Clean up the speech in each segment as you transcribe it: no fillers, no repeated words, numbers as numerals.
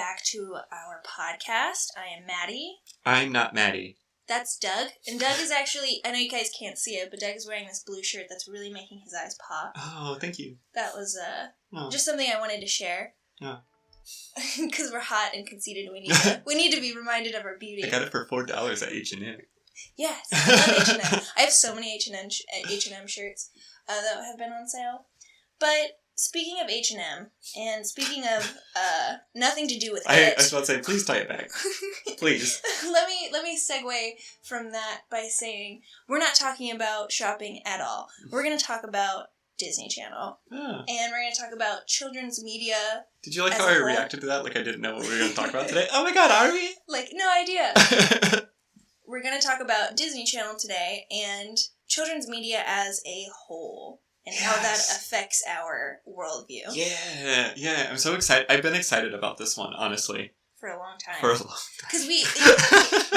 back to our podcast. I am Maddie. I'm not Maddie. That's Doug. And Doug is actually, I know you guys can't see it, but Doug is wearing this blue shirt that's really making his eyes pop. Oh, thank you. That was just something I wanted to share. Oh. Because we're hot and conceited, we need to be reminded of our beauty. I got it for $4 at H&M. Yes, I love H&M. I have so many H&M shirts that have been on sale. But speaking of H&M, and speaking of nothing to do with I was about to say, please tie it back. Please. Let me segue from that by saying we're not talking about shopping at all. We're going to talk about Disney Channel. Ah. And we're going to talk about children's media. Did you like how I reacted to that? Like I didn't know what we were going to talk about today? Oh my god, are we? Like, no idea. We're going to talk about Disney Channel today and children's media as a whole. And how that affects our worldview. Yeah. I'm so excited. I've been excited about this one, honestly. For a long time. Because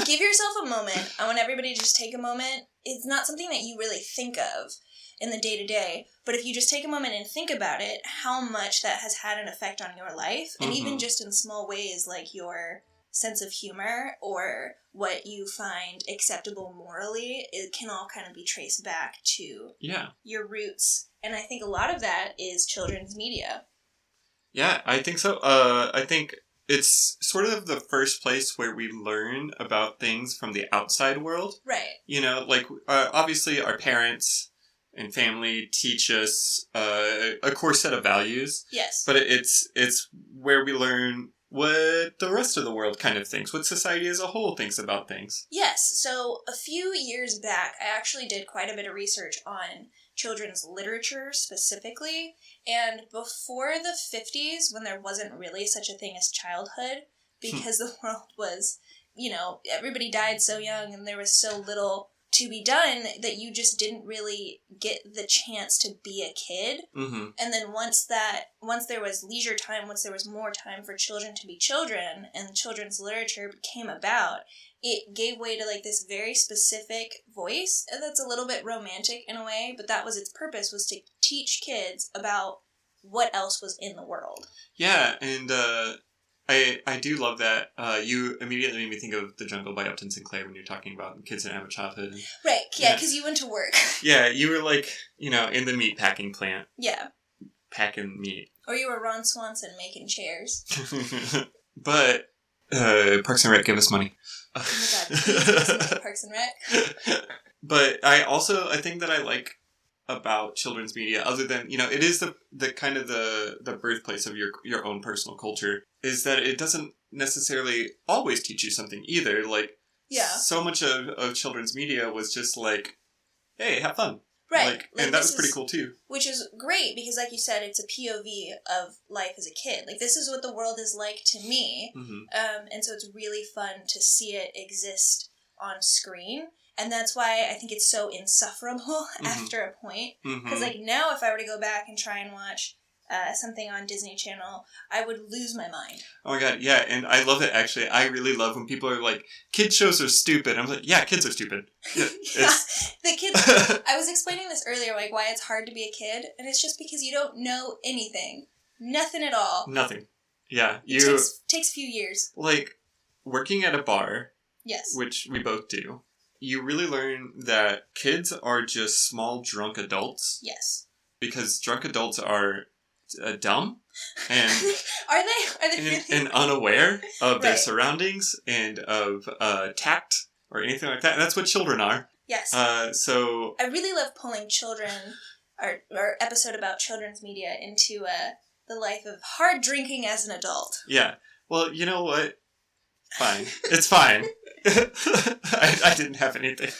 give yourself a moment. I want everybody to just take a moment. It's not something that you really think of in the day-to-day, but if you just take a moment and think about it, how much that has had an effect on your life, and even just in small ways like your sense of humor or what you find acceptable morally, it can all kind of be traced back to your roots. And I think a lot of that is children's media. Yeah, I think so. I think it's sort of the first place where we learn about things from the outside world. Right. You know, like, obviously our parents and family teach us a core set of values. Yes. But it's where we learn what the rest of the world kind of thinks, what society as a whole thinks about things. Yes, so a few years back, I actually did quite a bit of research on children's literature specifically, and before the 50s, when there wasn't really such a thing as childhood, because the world was, everybody died so young and there was so little to be done that you just didn't really get the chance to be a kid. Mm-hmm. And then once there was leisure time, once there was more time for children to be children and children's literature came about, it gave way to like this very specific voice that's a little bit romantic in a way, but that was its purpose, was to teach kids about what else was in the world. Yeah, and I do love that. You immediately made me think of The Jungle by Upton Sinclair when you're talking about kids that have a childhood. Right, yeah, because you went to work. Yeah, you were like, in the meat packing plant. Yeah. Packing meat. Or you were Ron Swanson making chairs. But, Parks and Rec, give us money. Oh my god, please listen to Parks and Rec. But I think that I like about children's media, other than, it is the kind of the birthplace of your own personal culture, is that it doesn't necessarily always teach you something either. Like, so much of children's media was just like, hey, have fun. Right. And that was pretty cool too. Which is great because, like you said, it's a POV of life as a kid. Like, this is what the world is like to me. Mm-hmm. And so it's really fun to see it exist on screen. And that's why I think it's so insufferable after a point. Because, like, now if I were to go back and try and watch something on Disney Channel, I would lose my mind. Oh my god, yeah, and I love it, actually. I really love when people are like, kids shows are stupid. I'm like, yeah, kids are stupid. Yeah, the kids... I was explaining this earlier, like, why it's hard to be a kid, and it's just because you don't know anything. Nothing at all. Nothing. Yeah. It takes a few years. Like, working at a bar, yes, which we both do, you really learn that kids are just small drunk adults. Yes. Because drunk adults are dumb and are they really? and unaware of their surroundings and of tact or anything like that. And that's what children are. Yes. So I really love pulling children, our episode about children's media, into the life of hard drinking as an adult. Yeah. Well, you know what? Fine. It's fine. I didn't have anything.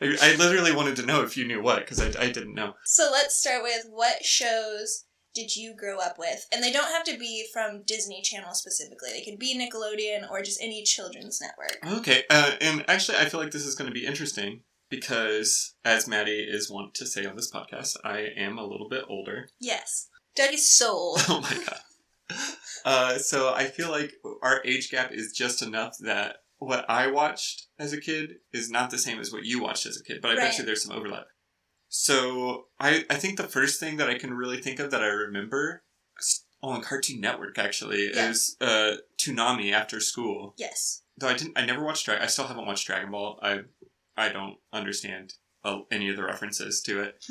I literally wanted to know if you knew what, because I didn't know. So let's start with, what shows did you grow up with? And they don't have to be from Disney Channel specifically. They could be Nickelodeon or just any children's network. Okay. And actually, I feel like this is going to be interesting because, as Maddie is wont to say on this podcast, I am a little bit older. Yes. Doug is so old. Oh my god. So I feel like our age gap is just enough that what I watched as a kid is not the same as what you watched as a kid, but I bet you there's some overlap. So I think the first thing that I can really think of that I remember on Cartoon Network, actually. Yeah. It was Toonami after school. Yes. Though I never watched I still haven't watched Dragon Ball. I don't understand any of the references to it.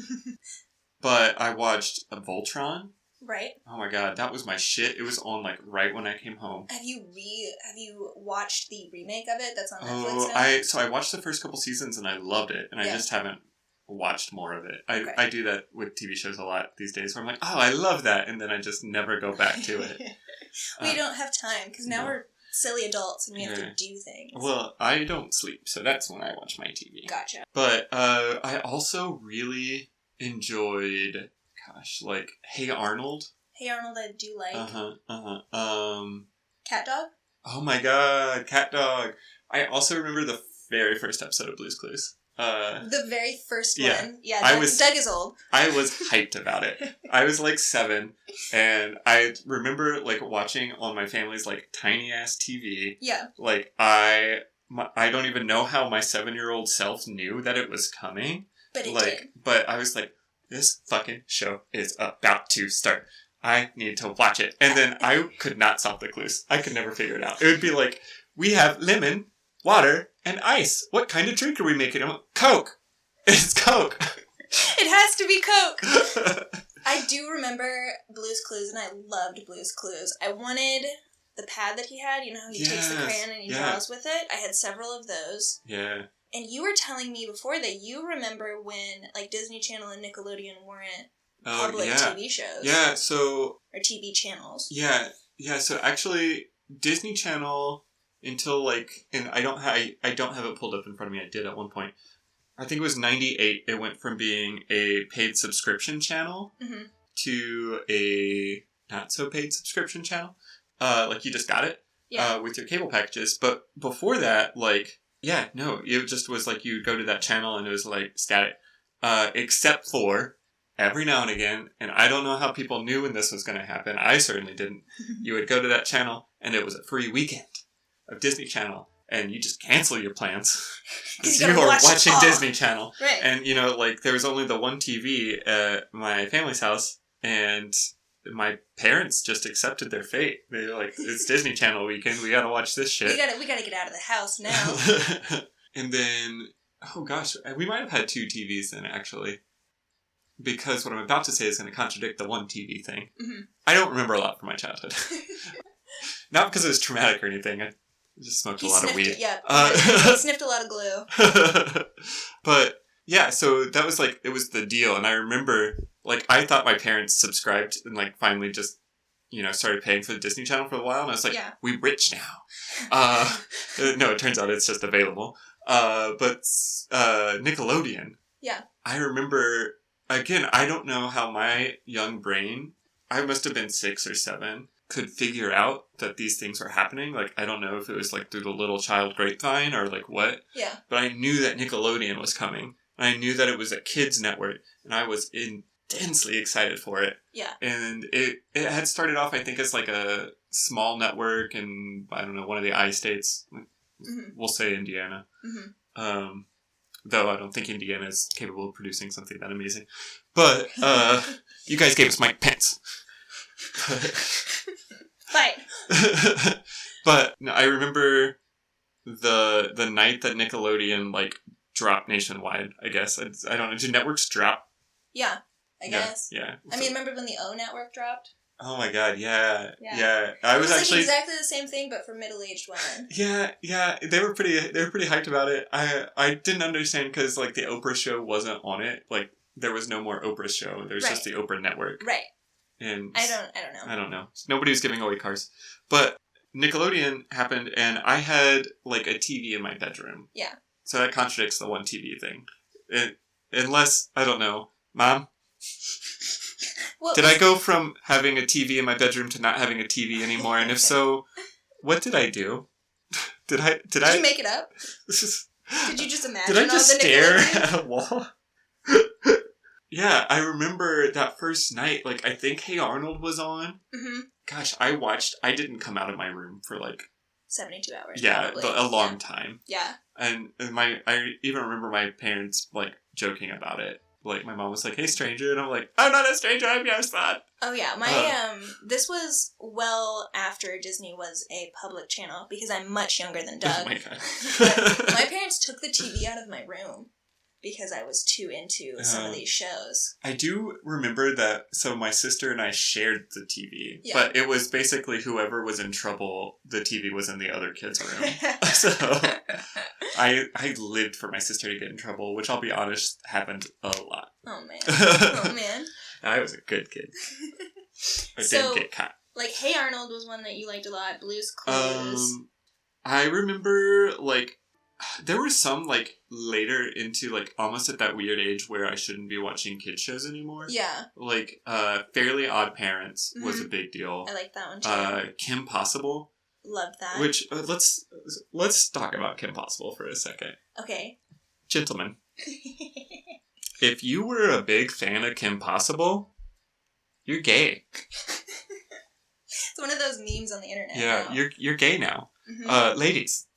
But I watched Voltron. Right. Oh my god, that was my shit. It was on like right when I came home. Have you watched the remake of it that's on Netflix now? I watched the first couple seasons and I loved it, and I just haven't watched more of it. I do that with TV shows a lot these days where I'm like, oh, I love that, and then I just never go back to it. We don't have time because now we're silly adults and we have to do things. Well, I don't sleep, so that's when I watch my TV. Gotcha. But I also really enjoyed, like Hey Arnold. Hey Arnold, I do like. Cat Dog? Oh my god, Cat Dog. I also remember the very first episode of Blue's Clues. The very first one. Yeah, Doug is old. I was hyped about it. I was like 7, and I remember like watching on my family's like tiny ass TV. Yeah. Like I don't even know how my 7-year-old self knew that it was coming. But it did. But I was like, this fucking show is about to start. I need to watch it. And then I could not solve the clues. I could never figure it out. It would be like, we have lemon, water, and ice. What kind of drink are we making? Coke. It's Coke. It has to be Coke. I do remember Blue's Clues, and I loved Blue's Clues. I wanted the pad that he had. You know how he takes the crayon and he draws with it? I had several of those. Yeah. And you were telling me before that you remember when like Disney Channel and Nickelodeon weren't public TV shows. Yeah, so... Or TV channels. Yeah, so actually, Disney Channel, until like... And I don't have it pulled up in front of me. I did at one point. I think it was 98. It went from being a paid subscription channel to a not-so-paid subscription channel. Like, you just got it with your cable packages. But before that, like... Yeah, no, it just was like you'd go to that channel and it was like static. Except for every now and again, and I don't know how people knew when this was going to happen. I certainly didn't. You would go to that channel and it was a free weekend of Disney Channel, and you just cancel your plans because you were watching Disney Channel. Right. And, you know, like there was only the one TV at my family's house, and my parents just accepted their fate. They were like, it's Disney Channel weekend. We gotta watch this shit. We gotta get out of the house now. And then, oh gosh, we might have had 2 TVs then, actually. Because what I'm about to say is going to contradict the one TV thing. Mm-hmm. I don't remember a lot from my childhood. Not because it was traumatic or anything. I just smoked a lot of weed. Yeah, he sniffed a lot of glue. But, yeah, so that was like, it was the deal. And I remember... Like, I thought my parents subscribed and, like, finally just, you know, started paying for the Disney Channel for a while. And I was like, we rich now. No, it turns out it's just available. But Nickelodeon. Yeah. I remember, again, I don't know how my young brain, I must have been 6 or 7, could figure out that these things were happening. Like, I don't know if it was, like, through the little child grapevine or, like, what. Yeah. But I knew that Nickelodeon was coming. And I knew that it was a kids' network. And I was intensely excited for it. Yeah. And it had started off, I think, as like a small network in, I don't know, one of the I states. Mm-hmm. We'll say Indiana. Mm-hmm. Though I don't think Indiana is capable of producing something that amazing. But you guys gave us Mike Pence. Fight. But no, I remember the night that Nickelodeon like dropped nationwide, I guess. I don't know. Do networks drop? Yeah. I guess. Yeah. I mean, remember when the O Network dropped? Oh my god, yeah. I was actually like exactly the same thing, but for middle-aged women. Yeah. They were pretty hyped about it. I didn't understand because like the Oprah show wasn't on it. Like there was no more Oprah show. There was just the Oprah Network. Right. And I don't know. I don't know. Nobody was giving away cars, but Nickelodeon happened, and I had like a TV in my bedroom. Yeah. So that contradicts the one TV thing. Unless I don't know, Mom. Did I go from having a TV in my bedroom to not having a TV anymore? And if so, what did I do? Did you make it up? Did you just imagine? Did I just stare at a wall? Yeah, I remember that first night. Like, I think Hey Arnold was on. Mm-hmm. Gosh, I didn't come out of my room for like 72 hours. Yeah, a long time. Yeah. And I even remember my parents like joking about it. like, my mom was like, hey, stranger. And I'm like, I'm not a stranger, I'm your son. Oh, yeah. This was well after Disney was a public channel, because I'm much younger than Doug. Oh, my God. But my parents took the TV out of my room because I was too into some of these shows. I do remember that, so my sister and I shared the TV, Yeah. but it was basically whoever was in trouble, the TV was in the other kid's room. So I lived for my sister to get in trouble, which I'll be honest, happened a lot. Oh, man. I was a good kid. I So, didn't get caught. like, Hey Arnold was one that you liked a lot. Blue's Clues. I remember, like, there were some, like, later into, like, almost at that weird age where I shouldn't be watching kids shows anymore. Yeah. Like, Fairly Odd Parents was a big deal. I like that one, too. Kim Possible. Loved that. Which, let's talk about Kim Possible for a second. Okay. Gentlemen, if you were a big fan of Kim Possible, you're gay. It's one of those memes on the internet. Yeah, now. you're gay now. Mm-hmm. Ladies,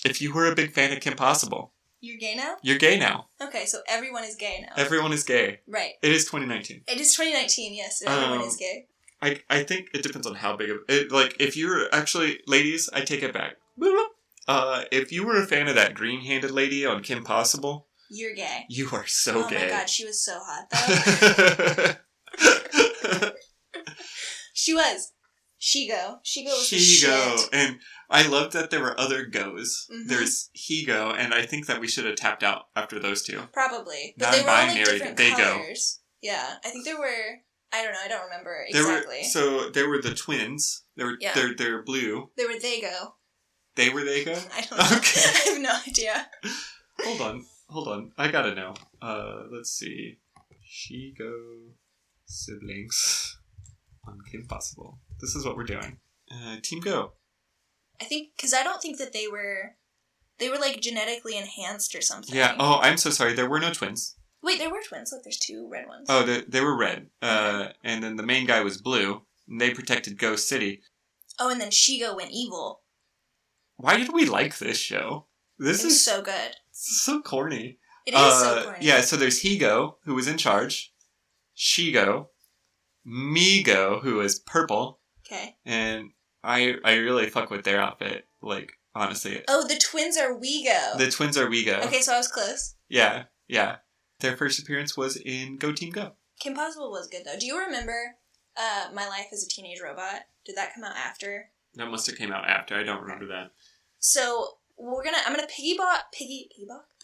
if you were a big fan of Kim Possible, you're gay now? You're gay now. Okay, so everyone is gay now. Everyone is gay. Right. It is 2019. It is 2019, yes. Everyone is gay. I think it depends on how big of it. Like, if you're actually, ladies, I take it back. If you were a fan of that green-handed lady on Kim Possible, you're gay. You are so gay. Oh my god, she was so hot though. She was. She-Go was the shit. And I loved that there were other goes. Mm-hmm. There's He-Go, and I think that we should have tapped out after those two. Probably. But they were all like different they colors. Go. Yeah. I think there were, I don't know, I don't remember exactly. There were the twins. They're blue. They were They Go. They were They Go? I don't know. Okay. I have no idea. Hold on. I gotta know. Let's see. She-Go siblings on Kim Possible. This is what we're doing. Team Go. I think, because I don't think that they were like genetically enhanced or something. Yeah. Oh, I'm so sorry. There were no twins. Wait, there were twins. Look, there's two red ones. Oh, they were red. And then the main guy was blue. And they protected Ghost City. Oh, and then She-Go went evil. Why did we like this show? This is so good. It's so corny. It is so corny. Yeah, so there's He-Go, who was in charge. She-Go. Me-Go, who is purple. Okay. And I really fuck with their outfit. Like, honestly. Oh, the twins are We-Go. The twins are We-Go. Okay, so I was close. Yeah. Their first appearance was in Go Team Go. Kim Possible was good, though. Do you remember My Life as a Teenage Robot? Did that come out after? That must have came out after. I don't remember that. So, I'm gonna piggyback?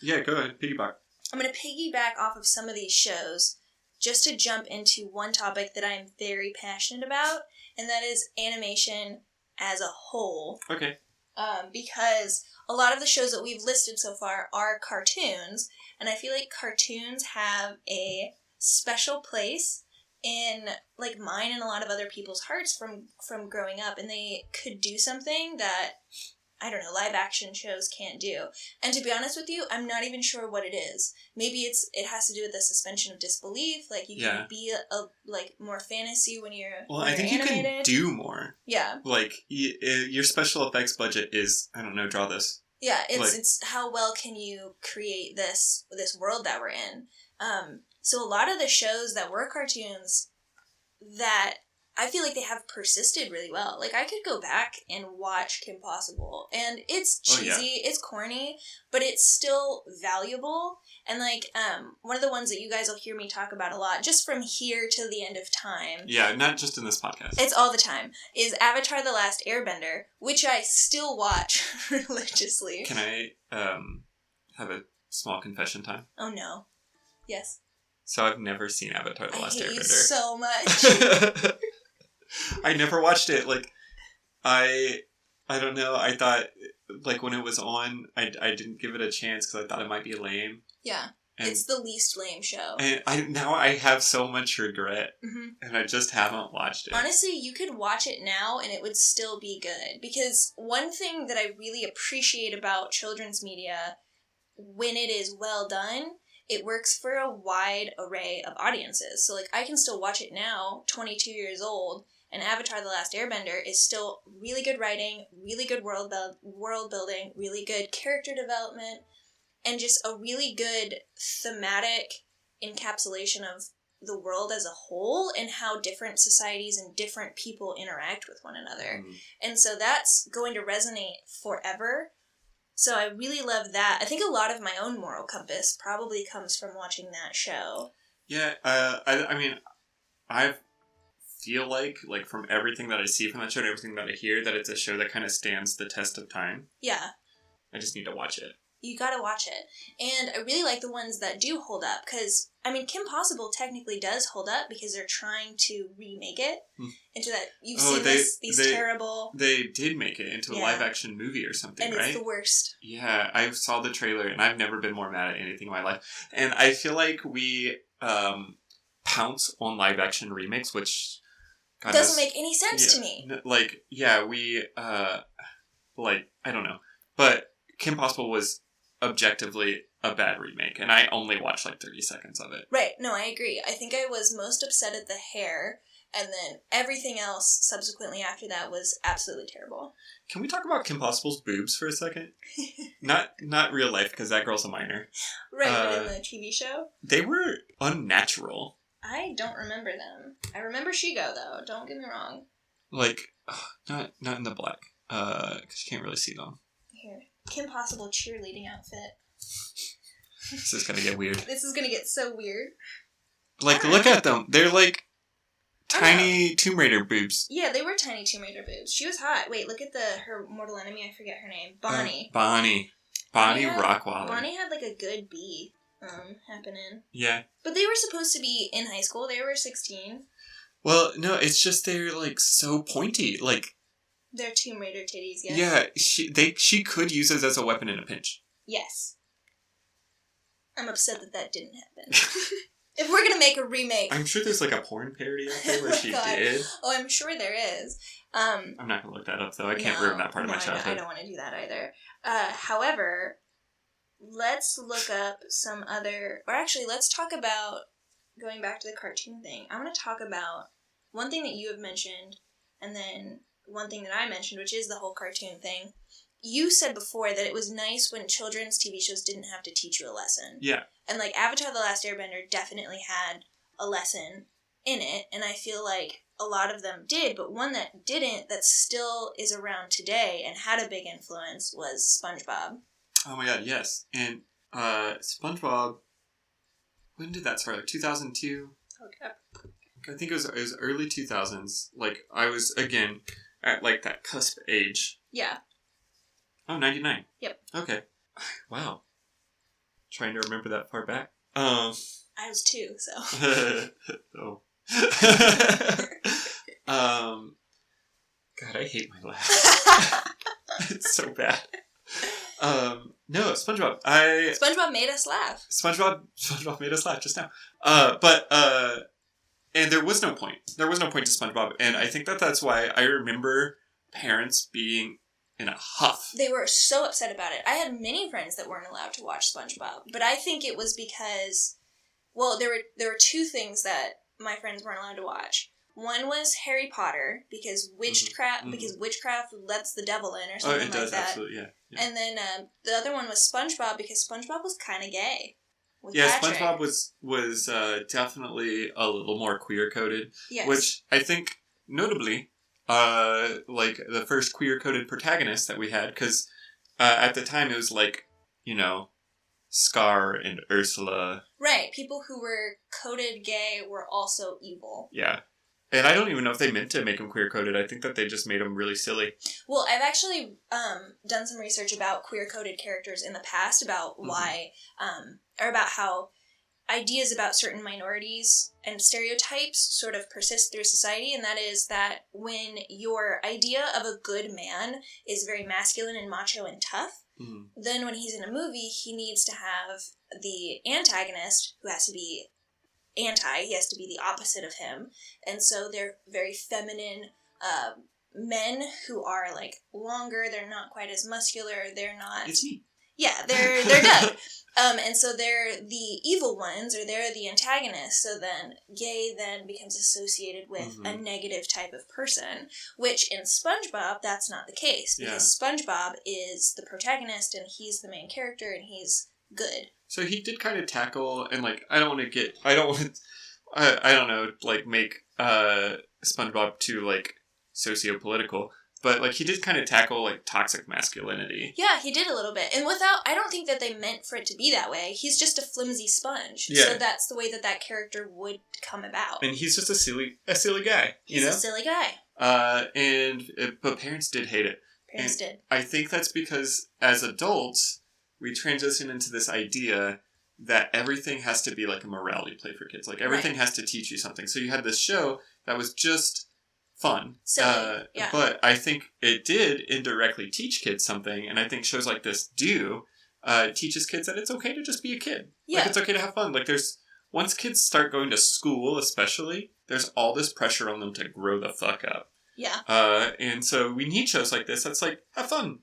Yeah, go ahead. Piggyback. I'm gonna piggyback off of some of these shows just to jump into one topic that I'm very passionate about, and that is animation as a whole. Okay. Because a lot of the shows that we've listed so far are cartoons, and I feel like cartoons have a special place in, like, mine and a lot of other people's hearts from growing up, and they could do something that, I don't know, live action shows can't do. And to be honest with you, I'm not even sure what it is. Maybe it has to do with the suspension of disbelief. Like, you can be like more fantasy when you're I think animated. You can do more. Yeah. Like, your special effects budget is, I don't know, draw this. Yeah, it's how well can you create this world that we're in. So a lot of the shows that were cartoons that I feel like they have persisted really well. Like, I could go back and watch Kim Possible, and it's cheesy, it's corny, but it's still valuable. And, like, one of the ones that you guys will hear me talk about a lot, just from here to the end of time. Yeah, not just in this podcast. It's all the time, is Avatar: The Last Airbender, which I still watch religiously. Can I have a small confession time? Oh, no. Yes. So I've never seen Avatar: The Last Airbender. I hate you so much. I never watched it. Like, I don't know. I thought, like, when it was on, I didn't give it a chance because I thought it might be lame. Yeah. It's the least lame show. And I have so much regret, and I just haven't watched it. Honestly, you could watch it now and it would still be good. Because one thing that I really appreciate about children's media, when it is well done, it works for a wide array of audiences. So, like, I can still watch it now, 22 years old, and Avatar: The Last Airbender is still really good writing, really good world building, really good character development, and just a really good thematic encapsulation of the world as a whole and how different societies and different people interact with one another. And so that's going to resonate forever. So I really love that. I think a lot of my own moral compass probably comes from watching that show. Yeah, I mean, I feel like from everything that I see from that show and everything that I hear, that it's a show that kind of stands the test of time. Yeah. I just need to watch it. You gotta watch it. And I really like the ones that do hold up, because, I mean, Kim Possible technically does hold up because they're trying to remake it into that, you've seen these terrible... They did make it into a live-action movie or something, and right? And it's the worst. Yeah, I saw the trailer, and I've never been more mad at anything in my life. And I feel like we pounce on live-action remakes, which... God doesn't make any sense to me. We, I don't know. But Kim Possible was objectively a bad remake, and I only watched 30 seconds of it. Right, no, I agree. I think I was most upset at the hair, and then everything else subsequently after that was absolutely terrible. Can we talk about Kim Possible's boobs for a second? Not real life, because that girl's a minor. Right, but in the TV show? They were unnatural. I don't remember them. I remember Shigo, though. Don't get me wrong. Not in the black, because you can't really see them. Here. Kim Possible cheerleading outfit. This is gonna get weird. This is gonna get so weird. Look at them. They're tiny Tomb Raider boobs. Yeah, they were tiny Tomb Raider boobs. She was hot. Wait, look at her mortal enemy. I forget her name. Bonnie. Bonnie Rockwaller. Bonnie had a good B happening. Yeah. But they were supposed to be in high school. They were 16. Well, no, it's just they're so pointy. They're Tomb Raider titties, yes. Yeah, she could use it as a weapon in a pinch. Yes. I'm upset that didn't happen. If we're gonna make a remake... I'm sure there's a porn parody out there where she did. Oh, I'm sure there is. I'm not gonna look that up, though. I can't ruin that part of my childhood. I don't want to do that either. However, let's look up some other... Or actually, let's talk about... Going back to the cartoon thing, I want to talk about one thing that you have mentioned, and then one thing that I mentioned, which is the whole cartoon thing. You said before that it was nice when children's TV shows didn't have to teach you a lesson. Yeah. And Avatar The Last Airbender definitely had a lesson in it, and I feel like a lot of them did, but one that didn't, that still is around today and had a big influence, was SpongeBob. Oh my god, yes. And SpongeBob, when did that start? 2002? Okay. I think it was early 2000s. I was, again, at that cusp age. Yeah. Oh, 99. Yep. Okay. Wow. Trying to remember that far back. I was 2, so. Oh. God, I hate my laugh. It's so bad. No, SpongeBob. SpongeBob made us laugh. SpongeBob made us laugh just now. And there was no point. There was no point to SpongeBob, and I think that's why I remember parents being in a huff. They were so upset about it. I had many friends that weren't allowed to watch SpongeBob, but I think it was because, well, there were 2 things that my friends weren't allowed to watch. One was Harry Potter, because witchcraft lets the devil in, or something like that. Oh, it does, absolutely, yeah. And then the other one was SpongeBob, because SpongeBob was kind of gay. Yeah, SpongeBob was definitely a little more queer-coded. Yes. Which I think, notably, the first queer-coded protagonist that we had, because at the time it was Scar and Ursula. Right, people who were coded gay were also evil. Yeah. And I don't even know if they meant to make them queer-coded. I think that they just made them really silly. Well, I've actually done some research about queer-coded characters in the past, about why, or about how ideas about certain minorities and stereotypes sort of persist through society, and that is that when your idea of a good man is very masculine and macho and tough, then when he's in a movie, he needs to have the antagonist, who has to be he has to be the opposite of him, and so they're very feminine men who are longer, they're not quite as muscular, they're not... It's me. Yeah, they're Doug. And so they're the evil ones, or they're the antagonists, so then gay then becomes associated with a negative type of person, which in SpongeBob, that's not the case, because SpongeBob is the protagonist, and he's the main character, and he's good. So he did kind of tackle, and like, I don't know, like, make SpongeBob too, like, socio-political, but, like, he did kind of tackle, like, toxic masculinity. Yeah, he did a little bit. And I don't think that they meant for it to be that way. He's just a flimsy sponge. Yeah. So that's the way that character would come about. And he's just a silly guy, He's a silly guy. But parents did hate it. Parents did. I think that's because, as adults, we transition into this idea that everything has to be like a morality play for kids. Like, everything has to teach you something. So you had this show that was just fun. Silly, yeah. But I think it did indirectly teach kids something, and I think shows like this do teaches kids that it's okay to just be a kid. Yeah. Like, it's okay to have fun. Like, once kids start going to school, especially, there's all this pressure on them to grow the fuck up. Yeah. And so we need shows like this that's like, have fun.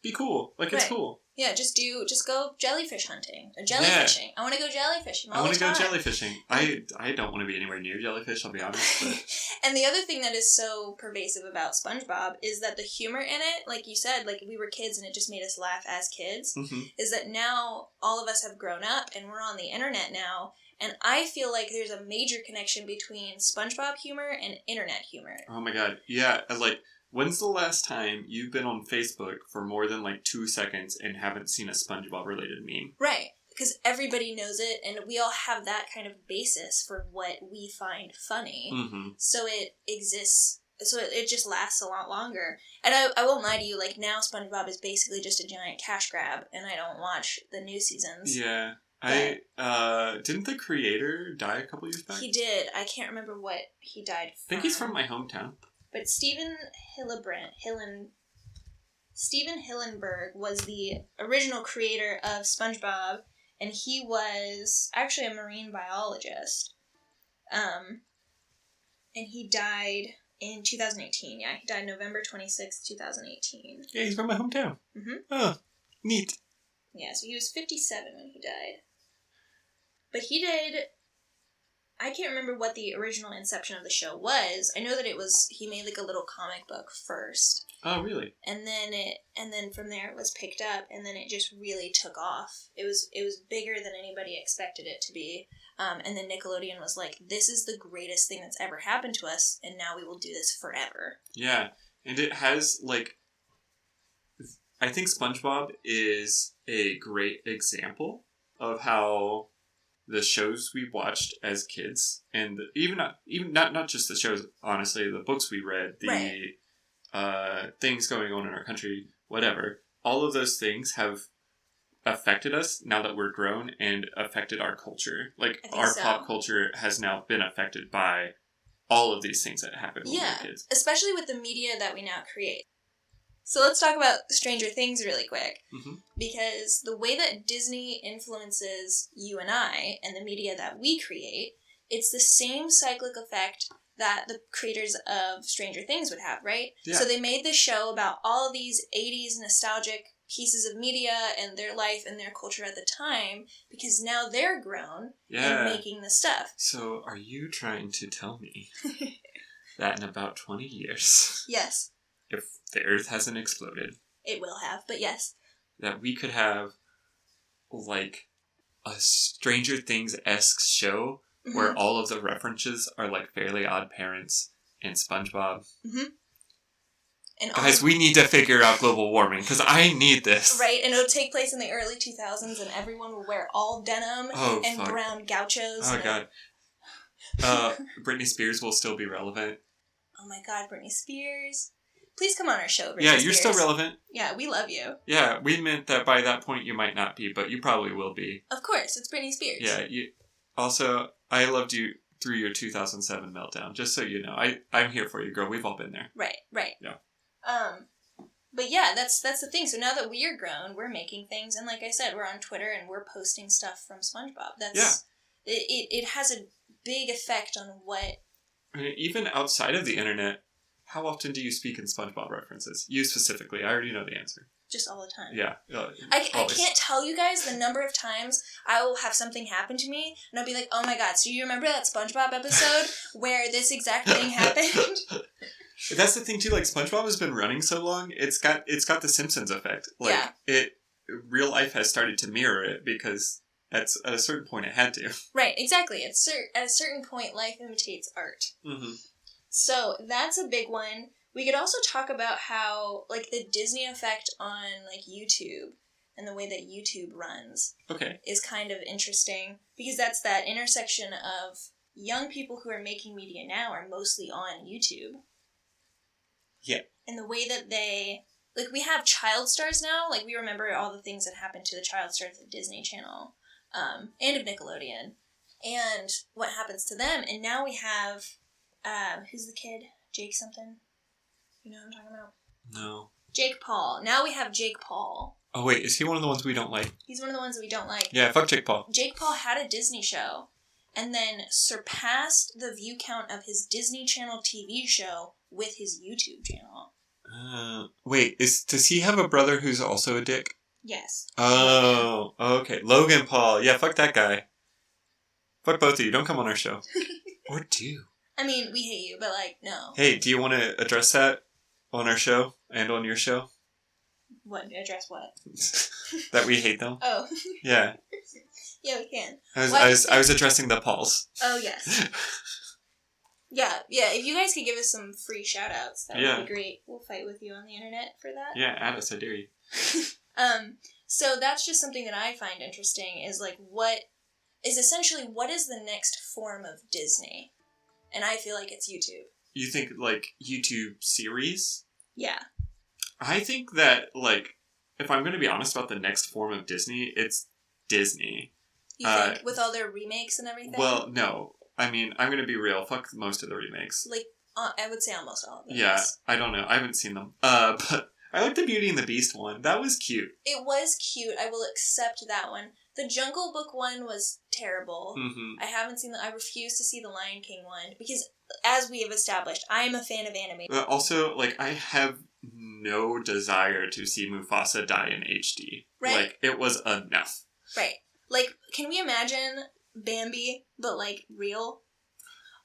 Be cool. Like, it's cool. Yeah, just go jellyfish hunting. Or jellyfishing. I want to go jellyfishing all the time. I want to go jellyfishing. I don't want to be anywhere near jellyfish, I'll be honest. But... And the other thing that is so pervasive about SpongeBob is that the humor in it, like you said, like, we were kids and it just made us laugh as kids, is that now all of us have grown up and we're on the internet now, and I feel like there's a major connection between SpongeBob humor and internet humor. Oh my god. Yeah, like... When's the last time you've been on Facebook for more than, like, 2 seconds and haven't seen a SpongeBob-related meme? Right. Because everybody knows it, and we all have that kind of basis for what we find funny. Mm-hmm. So it exists. So it just lasts a lot longer. And I won't lie to you, like, now SpongeBob is basically just a giant cash grab, and I don't watch the new seasons. Yeah. Didn't the creator die a couple years back? He did. I can't remember what he died from. I think he's from my hometown. But Steven Hillenburg was the original creator of SpongeBob, and he was actually a marine biologist. And he died in 2018. Yeah, he died November 26, 2018. Yeah, he's from my hometown. Mm-hmm. Oh, neat. Yeah, so he was 57 when he died. But he did... I can't remember what the original inception of the show was. I know that he made like a little comic book first. Oh, really? And then from there it was picked up, and then it just really took off. It was bigger than anybody expected it to be. And then Nickelodeon was like, this is the greatest thing that's ever happened to us, and now we will do this forever. Yeah. And it has, like, I think SpongeBob is a great example of how the shows we watched as kids, and not just the shows, honestly, the books we read, the things going on in our country, whatever, all of those things have affected us now that we're grown and affected our culture. Like, our pop culture has now been affected by all of these things that happened when we were kids. Especially with the media that we now create. So let's talk about Stranger Things really quick, because the way that Disney influences you and I and the media that we create, it's the same cyclic effect that the creators of Stranger Things would have, right? Yeah. So they made this show about all of these 80s nostalgic pieces of media and their life and their culture at the time, because now they're grown and making the stuff. So are you trying to tell me that in about 20 years... Yes. If the Earth hasn't exploded... It will have, but yes. That we could have, like, a Stranger Things-esque show where all of the references are, like, Fairly Odd Parents and SpongeBob. And guys, we need to figure out global warming, because I need this. Right, and it'll take place in the early 2000s, and everyone will wear all denim and brown gauchos. Oh, God. Britney Spears will still be relevant. Oh, my God, Britney Spears... Please come on our show, Britney Spears. You're still relevant. Yeah, we love you. Yeah, we meant that by that point you might not be, but you probably will be. Of course, it's Britney Spears. Yeah, also, I loved you through your 2007 meltdown, just so you know. I'm here for you, girl. We've all been there. Right. Yeah. But yeah, that's the thing. So now that we are grown, we're making things, and like I said, we're on Twitter and we're posting stuff from SpongeBob. It has a big effect on what... Even outside of the internet... How often do you speak in SpongeBob references? You specifically. I already know the answer. Just all the time. Yeah. I can't tell you guys the number of times I will have something happen to me, and I'll be like, oh my God, so you remember that SpongeBob episode where this exact thing happened? That's the thing, too. Like, SpongeBob has been running so long, it's got the Simpsons effect. Like, real life has started to mirror it because at a certain point it had to. Right, exactly. At a certain point, life imitates art. Mm-hmm. So that's a big one. We could also talk about how, like, the Disney effect on, like, YouTube and the way that YouTube runs is kind of interesting, because that's that intersection of young people who are making media now are mostly on YouTube. Yeah. And the way that they... Like, we have child stars now. Like, we remember all the things that happened to the child stars of Disney Channel and of Nickelodeon. And what happens to them. And now we have... who's the kid? Jake something? You know what I'm talking about? No. Jake Paul. Now we have Jake Paul. Oh, wait. Is he one of the ones we don't like? He's one of the ones that we don't like. Yeah, fuck Jake Paul. Jake Paul had a Disney show and then surpassed the view count of his Disney Channel TV show with his YouTube channel. Wait. Does he have a brother who's also a dick? Yes. Oh, okay. Logan Paul. Yeah, fuck that guy. Fuck both of you. Don't come on our show. Or do. I mean, we hate you, but, like, no. Hey, do you want to address that on our show and on your show? What? Address what? That we hate them? Oh. Yeah. Yeah, we can. I was addressing the Pauls. Oh, yes. Yeah, if you guys could give us some free shout-outs, that would be great. We'll fight with you on the internet for that. Yeah, add us, I dare you. So that's just something that I find interesting, is, like, what is the next form of Disney? And I feel like it's YouTube. You think, like, YouTube series? Yeah. I think that, like, if I'm going to be honest about the next form of Disney, it's Disney. You think? With all their remakes and everything? Well, no. I mean, I'm going to be real. Fuck most of the remakes. Like, I would say almost all of them. Yeah, I don't know. I haven't seen them. But I like the Beauty and the Beast one. That was cute. It was cute. I will accept that one. The Jungle Book one was terrible. Mm-hmm. I haven't seen I refuse to see the Lion King one because, as we have established, I am a fan of anime. Also, like, I have no desire to see Mufasa die in HD. Right. Like, it was enough. Right. Like, can we imagine Bambi, but, like, real?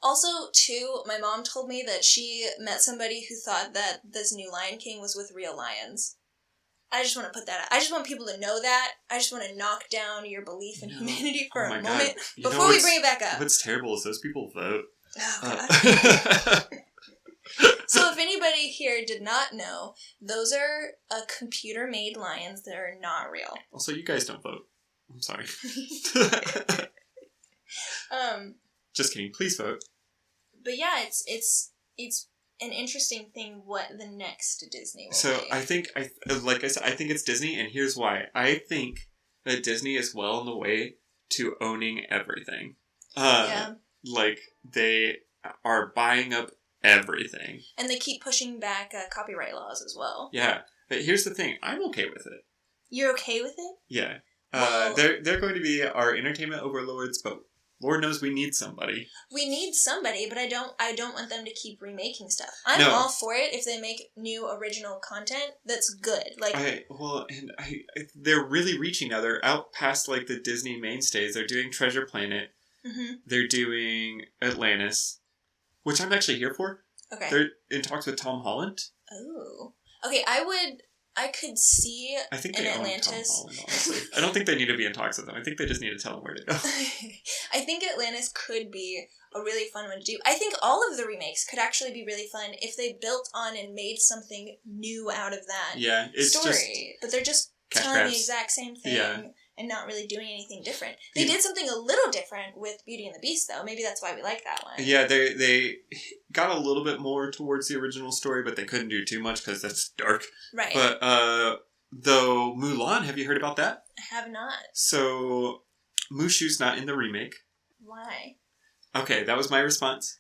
Also, too, my mom told me that she met somebody who thought that this new Lion King was with real lions. I just want to put that out. I just want people to know that. I just want to knock down your belief in humanity for a moment before we bring it back up. What's terrible is those people vote. Oh, God. So if anybody here did not know, those are computer-made lions that are not real. Also, you guys don't vote. I'm sorry. Just kidding. Please vote. But yeah, it's an interesting thing what the next Disney will be. So I think, like I said, I think it's Disney, and here's why. I think that Disney is well on the way to owning everything. Like, they are buying up everything. And they keep pushing back copyright laws as well. Yeah. But here's the thing. I'm okay with it. You're okay with it? Yeah. They're going to be our entertainment overlords, but Lord knows we need somebody. We need somebody, but I don't want them to keep remaking stuff. I'm all for it if they make new original content that's good. Like, they're really reaching now. They're out past, like, the Disney mainstays. They're doing Treasure Planet. Mm-hmm. They're doing Atlantis, which I'm actually here for. Okay. They're in talks with Tom Holland. Oh. Okay, I could see I think they Atlantis. own Tom Holland, honestly. I don't think they need to be in talks with them. I think they just need to tell them where to go. I think Atlantis could be a really fun one to do. I think all of the remakes could actually be really fun if they built on and made something new out of that story. But they're just telling the exact same thing and not really doing anything different. They did something a little different with Beauty and the Beast, though. Maybe that's why we like that one. Yeah, they got a little bit more towards the original story, but they couldn't do too much because that's dark. Right. But, though, Mulan, have you heard about that? I have not. So, Mushu's not in the remake. Why? Okay, that was my response.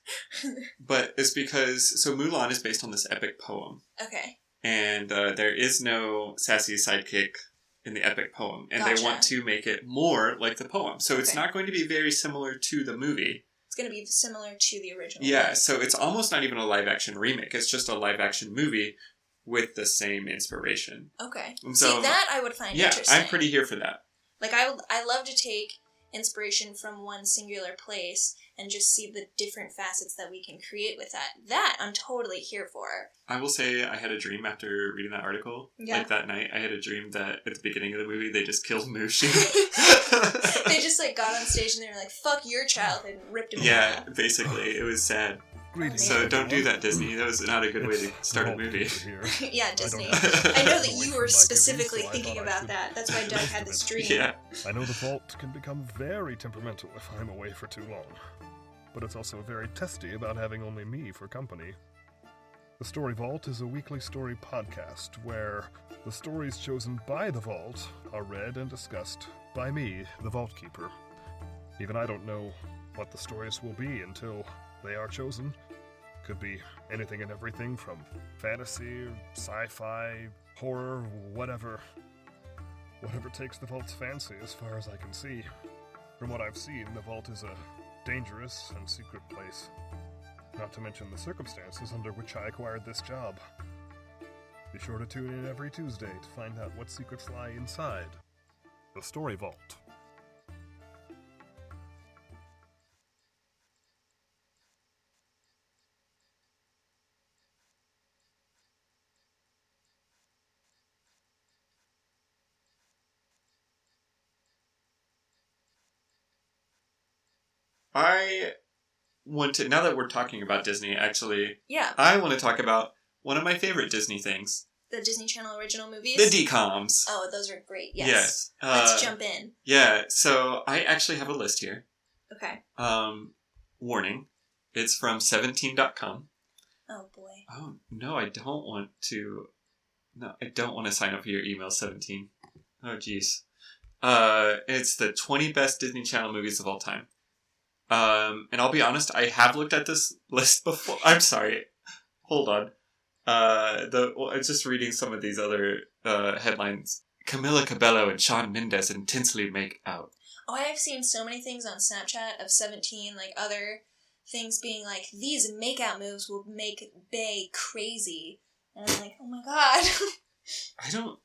But it's because, so Mulan is based on this epic poem. Okay. And there is no sassy sidekick in the epic poem. And Gotcha. they want to make it more like the poem. So it's not going to be very similar to the movie. It's going to be similar to the original. Yeah, so it's almost not even a live-action remake. It's just a live-action movie with the same inspiration. Okay. And so, see, that I would find interesting. Yeah, I'm pretty here for that. Like, I love to take inspiration from one singular place and just see the different facets that we can create with that. That I'm totally here for. I will say I had a dream after reading that article. Yeah. Like that night, I had a dream that at the beginning of the movie, they just killed Mushu. They just like got on stage and they were like, fuck your child, and ripped him Yeah, out. basically. It was sad. Greetings, So don't do everyone. that, Disney. That was not a good way to start a Vault movie. Keeper here. Yeah, Disney. I I know that away you from were my specifically duties, so I thinking thought I about should that. That's why Doug had this dream. Yeah. I know the vault can become very temperamental if I'm away for too long, but it's also very testy about having only me for company. The Story Vault is a weekly story podcast where the stories chosen by the vault are read and discussed by me, the Vault Keeper. Even I don't know what the stories will be until they are chosen. Could be anything and everything from fantasy, sci-fi, horror, whatever. Whatever takes the vault's fancy as far as I can see. From what I've seen, the vault is a dangerous and secret place. Not to mention the circumstances under which I acquired this job. Be sure to tune in every Tuesday to find out what secrets lie inside the Story Vault. I want to, now that we're talking about Disney, actually, Yeah, I want to talk about one of my favorite Disney things. the Disney Channel original movies. The DCOMs. Oh, those are great. Yes. Yes. Let's jump in. Yeah, so I actually have a list here. Okay. Warning. It's from 17.com. Oh boy. Oh, no, I don't want to... No, I don't want to sign up for your email, 17. Oh, jeez. It's the 20 best Disney Channel movies of all time. And I'll be honest, I have looked at this list before. I'm sorry. Hold on. I'm just reading some of these other headlines. Camila Cabello and Shawn Mendes intensely make out. Oh, I have seen so many things on Snapchat of 17, like other things being like, these makeout moves will make Bae crazy. And I'm like, oh my god. I don't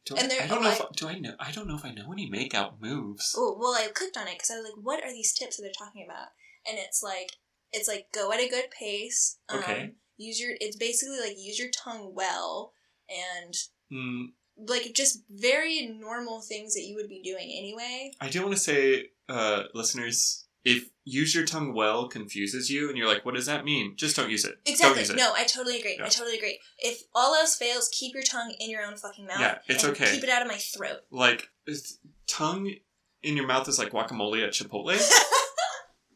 know if I know any makeout moves. Oh, well, I clicked on it because I was like, what are these tips that they're talking about? And it's like go at a good pace. Okay. It's basically like use your tongue well and Hmm. like just very normal things that you would be doing anyway. I do want to say, listeners, if use your tongue well confuses you and you're like, what does that mean? Just don't use it. Exactly. Don't use it. No, I totally agree. Yeah. I totally agree. If all else fails, keep your tongue in your own fucking mouth. Yeah, it's and okay. Keep it out of my throat. Like, tongue in your mouth is like guacamole at Chipotle.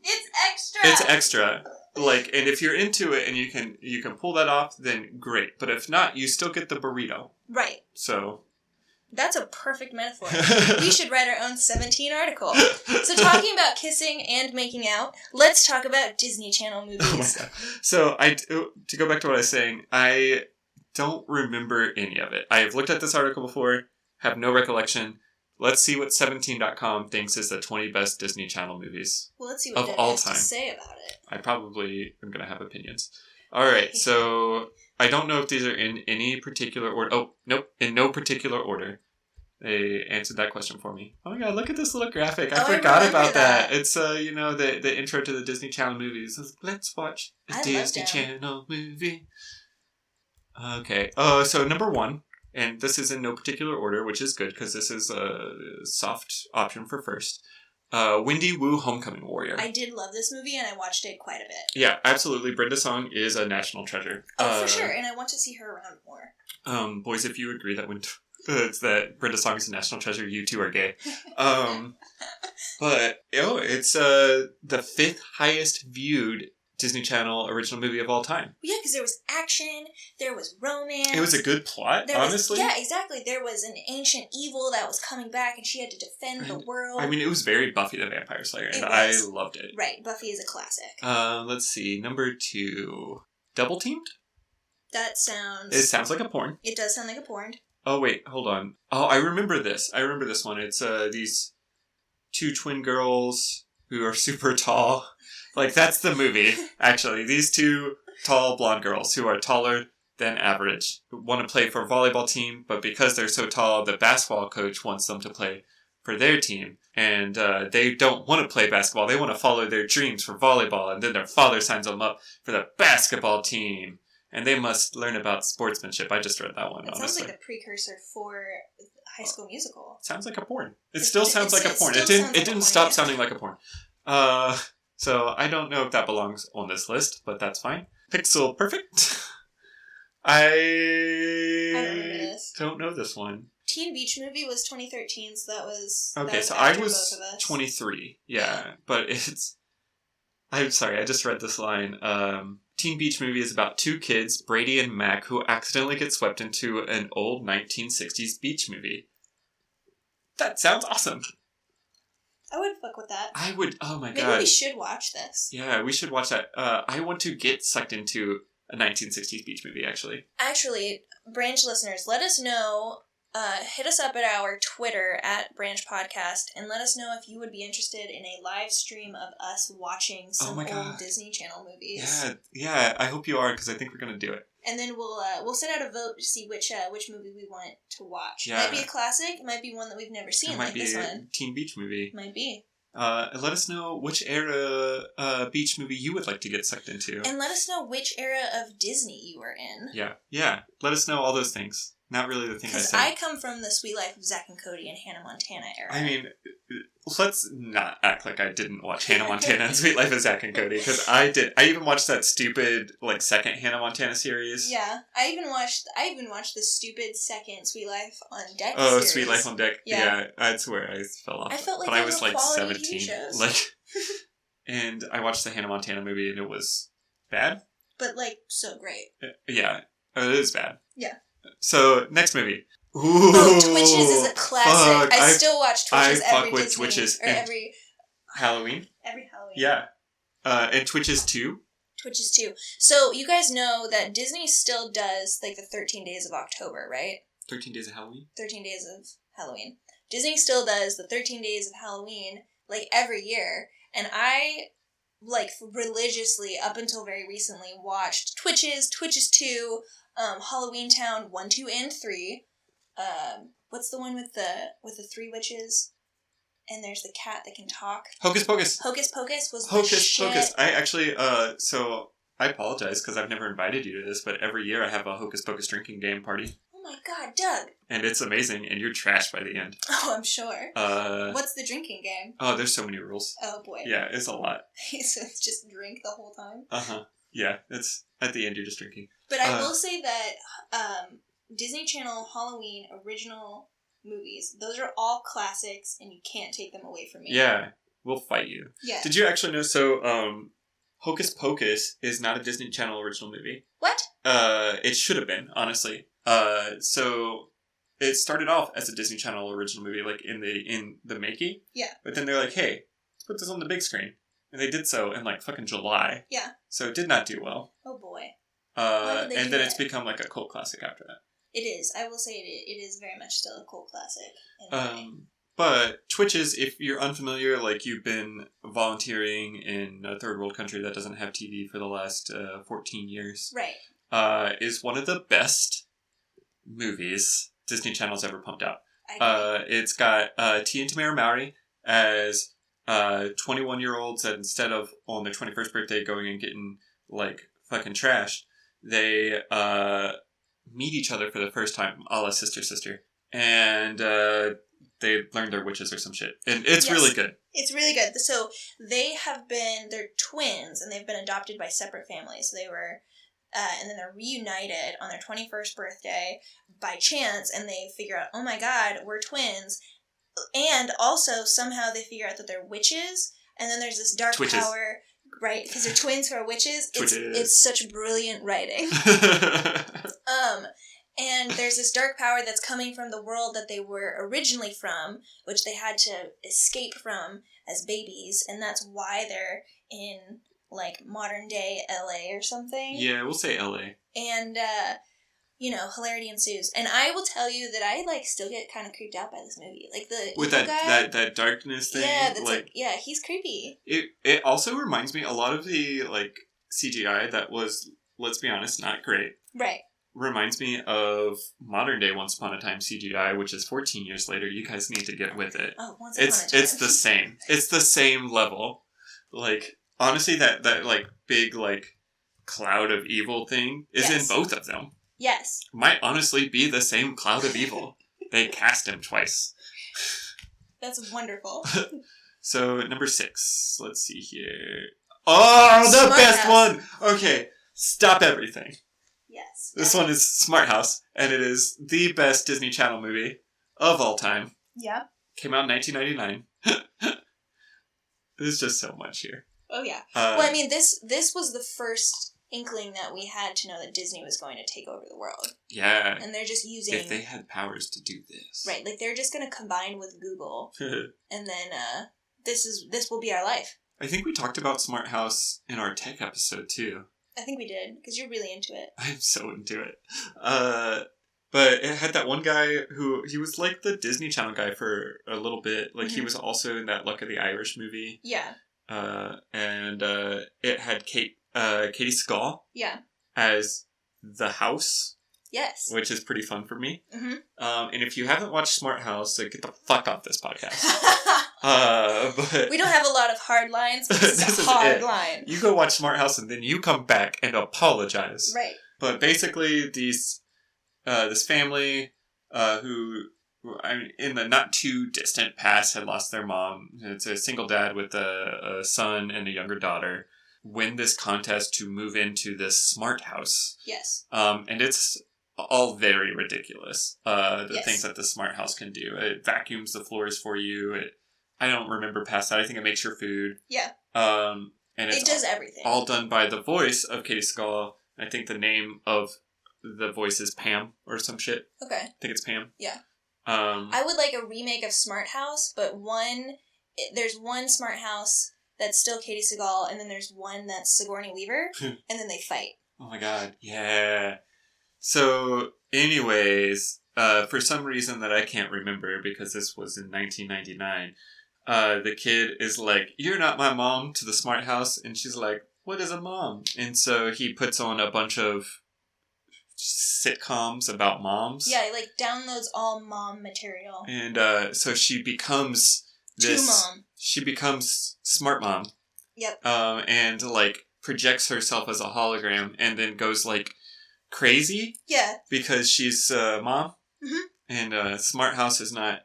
It's extra. It's extra. Like, and if you're into it and you can pull that off, then great. But if not, you still get the burrito. Right. So. That's a perfect metaphor. We should write our own 17 article. So talking about kissing and making out, let's talk about Disney Channel movies. Oh my god. So to go back to what I was saying, I don't remember any of it. I have looked at this article before, have no recollection. Let's see what 17.com thinks is the 20 best Disney Channel movies. Well, let's see what Of Doug all has time. to say about it. I probably am going to have opinions. Alright, so I don't know if these are in any particular order. Oh, nope, in no particular order. They answered that question for me. Oh my god, look at this little graphic. I forgot about that. It's, the intro to the Disney Channel movies. Let's watch a I Disney love them. Channel movie. Okay. So number 1, and this is in no particular order, which is good because this is a soft option for first. Wendy Wu Homecoming Warrior. I did love this movie and I watched it quite a bit. Yeah, absolutely. Brenda Song is a national treasure. Oh, for sure. And I want to see her around more. Boys, if you agree it's that Brenda Song is a national treasure, you two are gay. But it's the 5th highest viewed Disney Channel original movie of all time. Yeah, because there was action, there was romance. It was a good plot, honestly. Yeah, exactly. There was an ancient evil that was coming back and she had to defend the world. I mean, it was very Buffy the Vampire Slayer, and It I was. loved it. Right, Buffy is a classic. Let's see. Number 2. Double Teamed? That sounds... It sounds like a porn. It does sound like a porn. Oh, wait, hold on. Oh, I remember this. I remember this one. It's these 2 twin girls who are super tall. Like, that's the movie, actually. These 2 tall blonde girls who are taller than average want to play for a volleyball team, but because they're so tall, the basketball coach wants them to play for their team. And they don't want to play basketball. They want to follow their dreams for volleyball. And then their father signs them up for the basketball team. And they must learn about sportsmanship. I just read that one, honestly. It sounds like the precursor for High School Musical. Sounds like a porn. It still sounds like a porn. It didn't stop sounding like a porn. So I don't know if that belongs on this list, but that's fine. Pixel Perfect. I don't remember this. Don't know this one. Teen Beach Movie was 2013, so that was... Okay, that was so after I was both of us. 23. Yeah, but it's... I'm sorry, I just read this line. Teen Beach Movie is about two kids, Brady and Mac, who accidentally get swept into an old 1960s beach movie. That sounds awesome. I would fuck with that. I would, oh my god. Maybe we should watch this. Yeah, we should watch that. I want to get sucked into a 1960s beach movie, actually. Actually, Branch listeners, let us know... hit us up at our Twitter at Branch Podcast and let us know if you would be interested in a live stream of us watching some old Disney Channel movies. Yeah, I hope you are, because I think we're going to do it. And then we'll send out a vote to see which movie we want to watch. Yeah. It might be a classic, it might be one that we've never seen, like this one. It might be a Teen Beach Movie. Might be. And let us know which era beach movie you would like to get sucked into. And let us know which era of Disney you were in. Yeah. Let us know all those things. Not really the thing I said. Because I come from the Sweet Life of Zack and Cody and Hannah Montana era. I mean, let's not act like I didn't watch Hannah Montana and Sweet Life of Zack and Cody, because I did. I even watched that stupid, second Hannah Montana series. Yeah. I even watched the stupid second Sweet Life on Deck series. Sweet Life on Deck. Yeah. That's where I fell off. I felt like but I was 17. TV shows. And I watched the Hannah Montana movie and it was bad. But so great. Yeah. It is bad. Yeah. So, next movie. Ooh, Twitches is a classic. I still watch Twitches every with Disney, Twitches or every Halloween. Every Halloween. Yeah. And Twitches 2. Twitches 2. So you guys know that Disney still does the 13 Days of October, right? 13 Days of Halloween? 13 Days of Halloween. Disney still does the 13 Days of Halloween every year, and I religiously up until very recently watched Twitches 2, Halloween Town 1, 2, and 3. What's the one with the 3 witches? And there's the cat that can talk. Hocus Pocus. Hocus Pocus was the Hocus shit. Pocus. I actually, so I apologize because I've never invited you to this, but every year I have a Hocus Pocus drinking game party. Oh my god, Doug. And it's amazing, and you're trashed by the end. Oh, I'm sure. What's the drinking game? Oh, there's so many rules. Oh boy. Yeah, it's a lot. So it's just drink the whole time? Uh-huh. Yeah, it's at the end you're just drinking. But I will say that Disney Channel Halloween original movies, those are all classics and you can't take them away from me. Yeah, we'll fight you. Yeah. Did you actually know, so Hocus Pocus is not a Disney Channel original movie. What? It should have been, honestly. So it started off as a Disney Channel original movie, in the making. Yeah. But then they're like, hey, let's put this on the big screen. And they did so in fucking July. Yeah. So it did not do well. Oh boy. And then it's become a cult classic after that. It is. I will say it is very much still a cult classic. But Twitches, if you're unfamiliar, you've been volunteering in a third world country that doesn't have TV for the last 14 years. Right. Is one of the best movies Disney Channel's ever pumped out. It's got Tia and Tamara Mowry as 21-year-olds that instead of on their 21st birthday going and getting fucking trashed, they meet each other for the first time, a la sister, and they learn they're witches or some shit, and it's really good. It's really good. So they're twins, and they've been adopted by separate families. So they were, and then they're reunited on their 21st birthday by chance, and they figure out, oh my god, we're twins. And also, somehow they figure out that they're witches, and then there's this dark power, right? Because they're twins who are witches. It's such brilliant writing. And there's this dark power that's coming from the world that they were originally from, which they had to escape from as babies, and that's why they're in, modern day LA or something. Yeah, we'll say LA. And, hilarity ensues. And I will tell you that I, still get kind of creeped out by this movie. With that darkness thing? Yeah, that's he's creepy. It also reminds me a lot of the, CGI that was, let's be honest, not great. Right. reminds me of modern day Once Upon a Time CGI, which is 14 years later. You guys need to get with it. Oh, Once Upon a Time. It's the same. It's the same level. Like, honestly, that like big like cloud of evil thing is in both of them. Yes. Might honestly be the same cloud of evil. They cast him twice. That's wonderful. So, number 6. Let's see here. Oh, the Smart best House. one! Okay, stop everything. Yes. This one is Smart House, and it is the best Disney Channel movie of all time. Yeah. Came out in 1999. There's just so much here. Oh, yeah. Well, I mean, this was the first inkling that we had to know that Disney was going to take over the world. Yeah. And they're just using... If they had powers to do this. Right, like they're just going to combine with Google, and then this will be our life. I think we talked about Smart House in our tech episode, too. I think we did, because you're really into it. I'm so into it. But it had that one guy who, he was like the Disney Channel guy for a little bit. Like, he was also in that Luck of the Irish movie. Yeah. And it had Katie Sagal as the house. Yes. Which is pretty fun for me. Mm-hmm. And if you haven't watched Smart House, like, get the fuck off this podcast. But we don't have a lot of hard lines, but this is a hard line. You go watch Smart House and then you come back and apologize. Right. But basically, this family who in the not too distant past had lost their mom. It's a single dad with a son and a younger daughter. Win this contest to move into this smart house. Yes. And it's all very ridiculous. The things that the smart house can do. It vacuums the floors for you. I don't remember past that. I think it makes your food. Yeah. And it does everything. All done by the voice of Katie Sagal. I think the name of the voice is Pam or some shit. Okay. I think it's Pam. Yeah. I would like a remake of Smart House, but there's one Smart House that's still Katie Sagal, and then there's one that's Sigourney Weaver, and then they fight. Oh my god, yeah. So, anyways, for some reason that I can't remember, because this was in 1999, the kid is like, "You're not my mom," to the Smart House, and she's like, "What is a mom?" And so he puts on a bunch of sitcoms about moms. Yeah, he downloads all mom material. And so she becomes this... Mom. She becomes Smart Mom. Yep. And projects herself as a hologram and then goes crazy. Yeah. Because she's mom. Mm-hmm. And Smart House is not,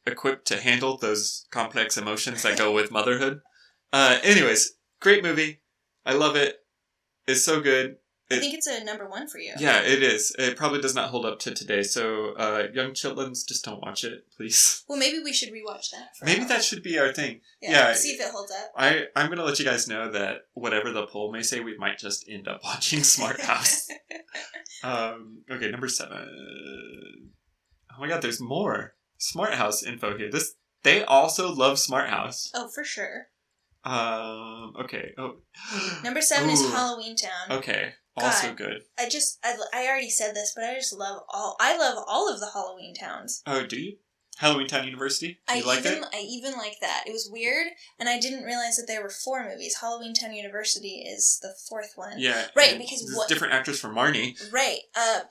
equipped to handle those complex emotions that go with motherhood. Anyways, great movie. I love it. It's so good. I think it's a number 1 for you. Yeah, it is. It probably does not hold up to today. So, young chitlins, just don't watch it, please. Well, maybe we should rewatch that. Maybe that should be our thing. Yeah. See if it holds up. I'm going to let you guys know that whatever the poll may say, we might just end up watching Smart House. Okay, number 7. Oh my god, there's more Smart House info here. They also love Smart House. Oh, for sure. Okay. Oh. Number 7 is Halloween Town. Okay. Also good. I already said this, but I love all of the Halloween Towns. Oh, do you? Halloween Town University? You like it? I even like that. It was weird, and I didn't realize that there were 4 movies. Halloween Town University is the 4th one. Yeah. Right, because different actors for Marnie. Right.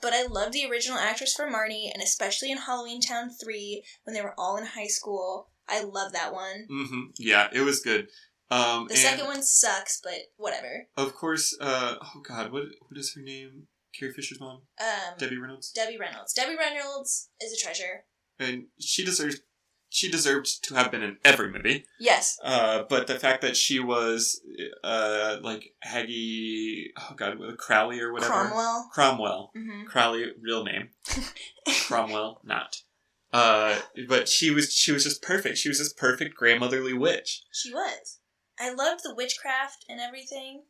But I love the original actress for Marnie, and especially in Halloween Town 3, when they were all in high school. I love that one. Mm-hmm. Yeah, it was good. The second one sucks, but whatever. Of course, oh god, what is her name? Carrie Fisher's mom? Debbie Reynolds? Debbie Reynolds. Debbie Reynolds is a treasure. And she deserved to have been in every movie. Yes. But the fact that she was, Haggy, oh god, Crowley or whatever. Cromwell. Mm-hmm. Crowley, real name. Cromwell, not. But she was just perfect. She was this perfect grandmotherly witch. She was. I loved the witchcraft and everything.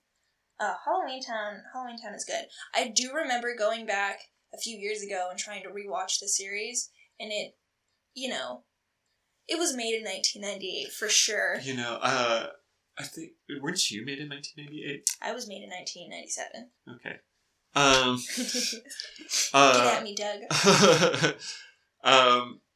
Halloween Town is good. I do remember going back a few years ago and trying to rewatch the series, and it was made in 1998 for sure. I think, weren't you made in 1998? I was made in 1997. Okay. Get at me, Doug.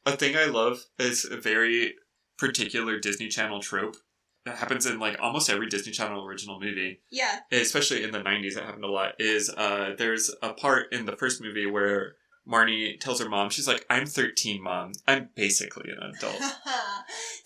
A thing I love is a very particular Disney Channel trope. happens in like almost every Disney Channel original movie. Yeah. Especially in the 90s, it happened a lot. Is there's a part in the first movie where Marnie tells her mom, she's like, "I'm 13, Mom. I'm basically an adult."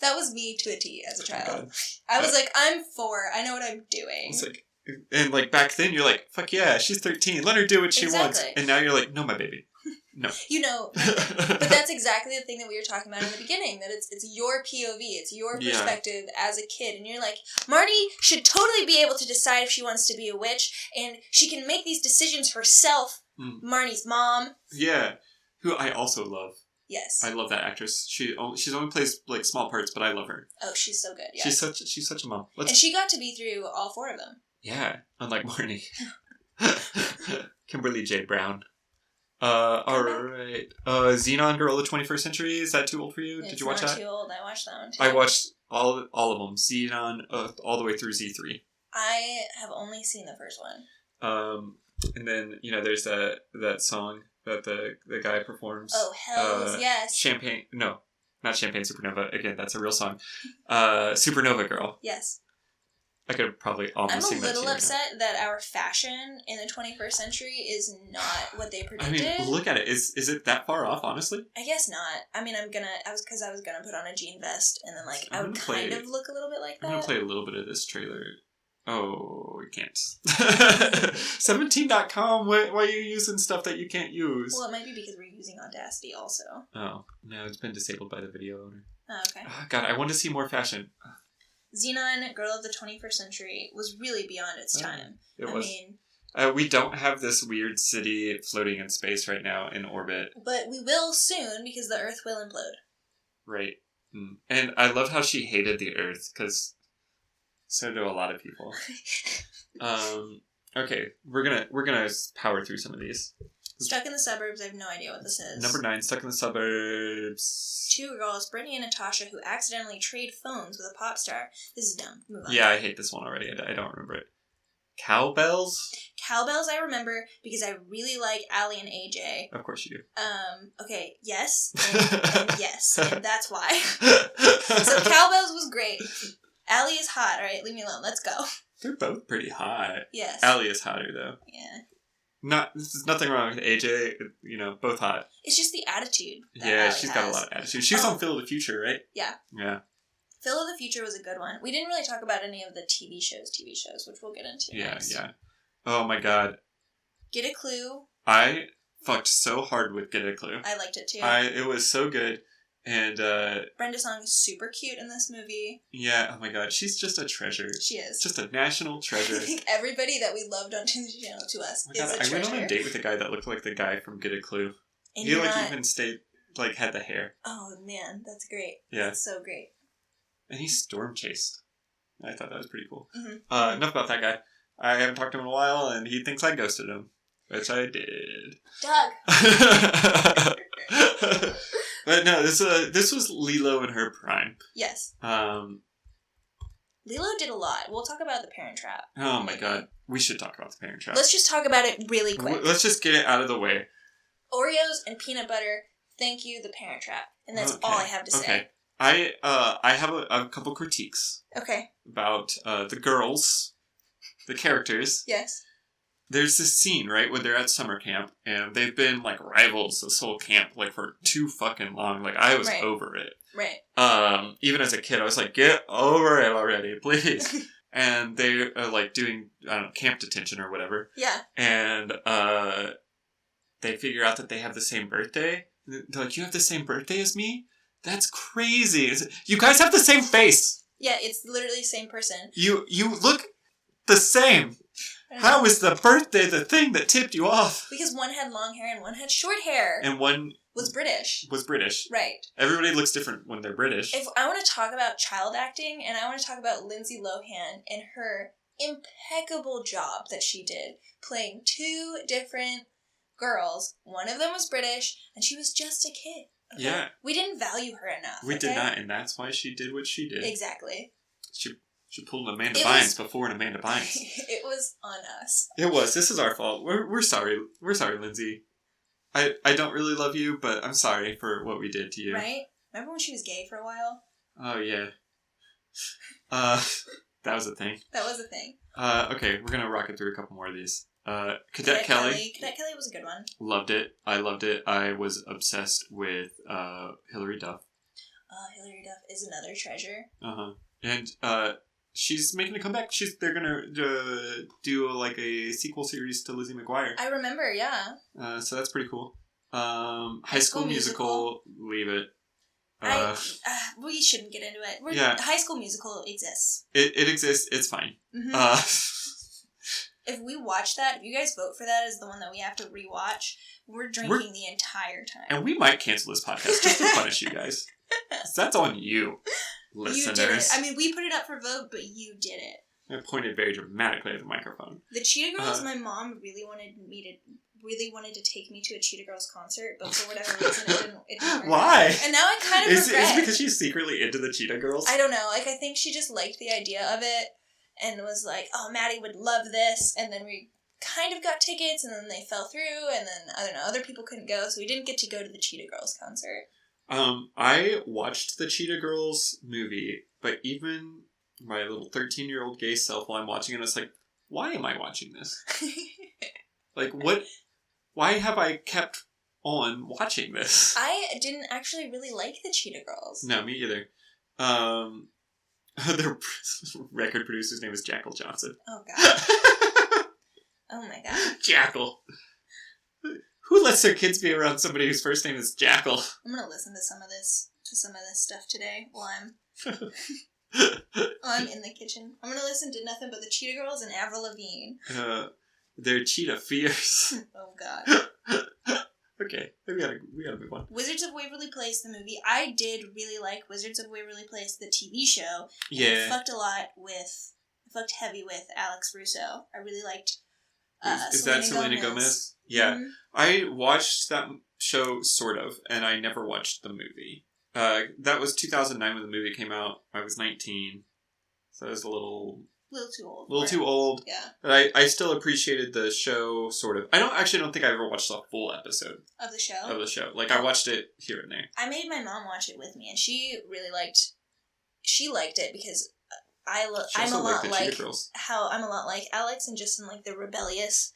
That was me to a T as a child. God. I was like, I'm 4. I know what I'm doing. It's like, and like back then, you're like, "Fuck yeah, she's 13. Let her do what she wants." Exactly. And now you're like, "No, my baby, no." You know, but that's exactly the thing that we were talking about in the beginning. That it's your POV, it's your perspective as a kid, and you're like, Marty should totally be able to decide if she wants to be a witch, and she can make these decisions herself. Marnie's mom. Yeah, who I also love. Yes. I love that actress. She's only plays like small parts, but I love her. Oh, she's so good. Yeah. She's such a mom. And she got to be through all 4 of them. Yeah, unlike Marnie. Kimberly J. Brown. Alright. Xenon Girl of the 21st Century, is that too old for you? Did you watch that? It's not too old. I watched that one too. I watched all of them. Xenon, all the way through Z3. I have only seen the first one. And then, there's that song that the guy performs. Oh, hells yes. Champagne, no, not Champagne Supernova. Again, that's a real song. Supernova Girl. Yes. I could probably almost sing that to you. I'm a little upset that our fashion in the 21st century is not what they predicted. I mean, look at it. Is it that far off, honestly? I guess not. I mean, I was gonna put on a jean vest and then I would kind of look a little bit like that. I'm gonna play a little bit of this trailer. Oh, we can't. 17.com, why are you using stuff that you can't use? Well, it might be because we're using Audacity also. Oh, no, it's been disabled by the video owner. Oh, okay. Oh, God, I want to see more fashion. Xenon, Girl of the 21st Century, was really beyond its time. It was. We don't have this weird city floating in space right now in orbit. But we will soon because the Earth will implode. Right. And I love how she hated the Earth, because so do a lot of people. Okay, we're gonna power through some of these. Stuck in the Suburbs, I have no idea what this is. Number 9, Stuck in the Suburbs. 2 girls, Brittany and Natasha, who accidentally trade phones with a pop star. This is dumb. Move on. Yeah, I hate this one already. I don't remember it. Cowbells? Cowbells I remember because I really like Allie and AJ. Of course you do. Okay, yes, and yes, and that's why. So Cowbells was great. Allie is hot, alright, leave me alone, let's go. They're both pretty hot. Yes. Allie is hotter, though. Yeah. There's nothing wrong with AJ, both hot. It's just the attitude. Yeah, she's got a lot of attitude. She was on Phil of the Future, right? Yeah. Yeah. Phil of the Future was a good one. We didn't really talk about any of the TV shows, which we'll get into next. Yeah. Oh my God. Get a Clue. I fucked so hard with Get a Clue. I liked it too. It was so good. And Brenda Song is super cute in this movie. Yeah, oh my God, she's just a treasure. She is. Just a national treasure. I think everybody that we loved on Disney Channel to us is a treasure. I went on a date with a guy that looked like the guy from Get a Clue. And he even stayed, had the hair. Oh man, that's great. Yeah. That's so great. And he storm chased. I thought that was pretty cool. Mm-hmm. Enough about that guy. I haven't talked to him in a while, and he thinks I ghosted him. Which I did. Doug! But no, this was Lilo in her prime. Yes. Lilo did a lot. We'll talk about the Parent Trap. Oh my God. We should talk about the Parent Trap. Let's just talk about it really quick. Let's just get it out of the way. Oreos and peanut butter, thank you, the Parent Trap. And that's all I have to say. Okay. I have a couple critiques. Okay. About the girls, the characters. Yes. There's this scene, right, when they're at summer camp, and they've been, rivals this whole camp, for too fucking long. I was over it. Right. Even as a kid, I was like, get over it already, please. And they are, doing, I don't know, camp detention or whatever. Yeah. And, they figure out that they have the same birthday. They're like, you have the same birthday as me? That's crazy. You guys have the same face. Yeah, it's literally the same person. You look the same. How is the birthday the thing that tipped you off? Because one had long hair and one had short hair. And one was British. Right. Everybody looks different when they're British. If I want to talk about child acting, and I want to talk about Lindsay Lohan and her impeccable job that she did, playing 2 different girls. One of them was British, and she was just a kid. Okay? Yeah. We didn't value her enough. We did not, and that's why she did what she did. Exactly. She pulled an Amanda Bynes before an Amanda Bynes. It was on us. It was. This is our fault. We're sorry. We're sorry, Lindsay. I don't really love you, but I'm sorry for what we did to you. Right? Remember when she was gay for a while? Oh, yeah. That was a thing. That was a thing. Okay, we're gonna rocket through a couple more of these. Cadet Kelly. Cadet Kelly was a good one. Loved it. I loved it. I was obsessed with Hilary Duff. Hilary Duff is another treasure. And she's making a comeback. They're gonna do like a sequel series to Lizzie McGuire. I remember, yeah. So that's pretty cool. High School Musical. Leave it. We shouldn't get into it. High School Musical exists. It exists. It's fine. If we watch that, if you guys vote for that as the one that we have to rewatch, we're drinking the entire time. And we might cancel this podcast just to punish you guys. That's on you, listeners. You did it. I mean, we put it up for vote, but you did it. I pointed very dramatically at the microphone. The Cheetah Girls, my mom really wanted to take me to a Cheetah Girls concert, but for whatever reason it didn't work. Why? And now I kind of regret. Is it because she's secretly into the Cheetah Girls? I don't know. Like, I think she just liked the idea of it and was like, oh, Maddie would love this. And then we kind of got tickets, and then they fell through, and then, I don't know, other people couldn't go, so we didn't get to go to the Cheetah Girls concert. I watched the Cheetah Girls movie, but even my little 13-year-old gay self, while I'm watching it, I was like, why am I watching this? Like, what? Why have I kept on watching this? I didn't actually really like the Cheetah Girls. No, me either. Their record producer's name is Jackal Johnson. Oh, God. Oh, my God. Jackal. Who lets their kids be around somebody whose first name is Jackal? I'm gonna listen to some of this stuff today while I'm in the kitchen. I'm gonna listen to nothing but the Cheetah Girls and Avril Lavigne. They're cheetah fierce. Oh, God. Okay, we gotta move on. Wizards of Waverly Place, the movie. I did really like Wizards of Waverly Place, the TV show. Yeah. I fucked heavy with Alex Russo. I really liked Is that Selena Gomez? Yeah. Mm-hmm. I watched that show, sort of, and I never watched the movie. That was 2009 when the movie came out. I was 19, so I was a little too old. Too old. Yeah. But I still appreciated the show, sort of. I don't think I ever watched a full episode. Of the show? Like, I watched it here and there. I made my mom watch it with me, and she really liked it because I'm a lot like Alex and Justin, like the rebellious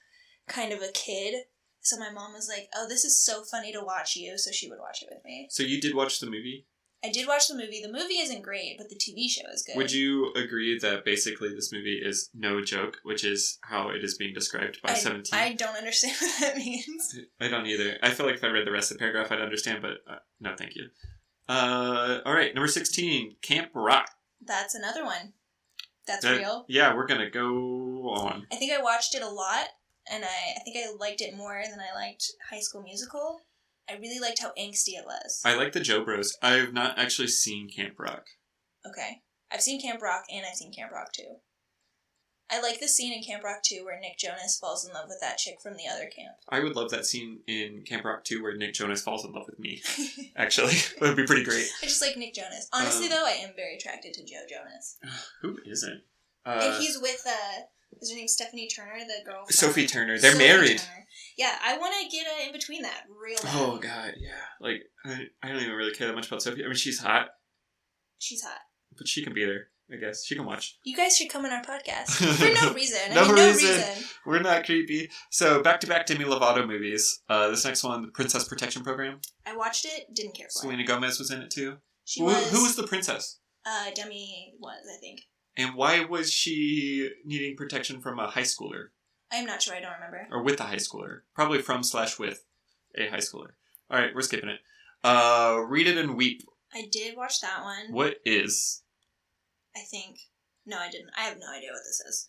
kind of a kid. So my mom was like, oh, this is so funny to watch you, so she would watch it with me. So you did watch the movie? I did watch the movie. The movie isn't great, but the TV show is good. Would you agree that basically this movie is no joke, which is how it is being described by 17? I don't understand what that means. I don't either. I feel like if I read the rest of the paragraph, I'd understand, but no, thank you. Alright, number 16, Camp Rock. That's another one. That's real. Yeah, we're gonna go on. I think I watched it a lot, and I think I liked it more than I liked High School Musical. I really liked how angsty it was. I like the Joe Bros. I have not actually seen Camp Rock. Okay. I've seen Camp Rock, and I've seen Camp Rock 2. I like the scene in Camp Rock 2 where Nick Jonas falls in love with that chick from the other camp. I would love that scene in Camp Rock 2 where Nick Jonas falls in love with me. Actually, it would be pretty great. I just like Nick Jonas. Honestly, though, I am very attracted to Joe Jonas. Who isn't? And he's with, is her name Stephanie Turner, the girl from... Sophie Turner. They're married. Turner. Yeah, I want to get in between that real bad. Oh, God, yeah. Like, I don't even really care that much about Sophie. I mean, she's hot. She's hot. But she can be there, I guess. She can watch. You guys should come on our podcast. For no reason. No reason. We're not creepy. So, back-to-back Demi Lovato movies. This next one, the Princess Protection Program. I watched it, didn't care for it. Selena Gomez was in it, too. She was. Who was the princess? Demi was, I think. And why was she needing protection from a high schooler? I'm not sure, I don't remember. Or with a high schooler. Probably from/with a high schooler. Alright, we're skipping it. Read It and Weep. I did watch that one. What is? I think. No, I didn't. I have no idea what this is.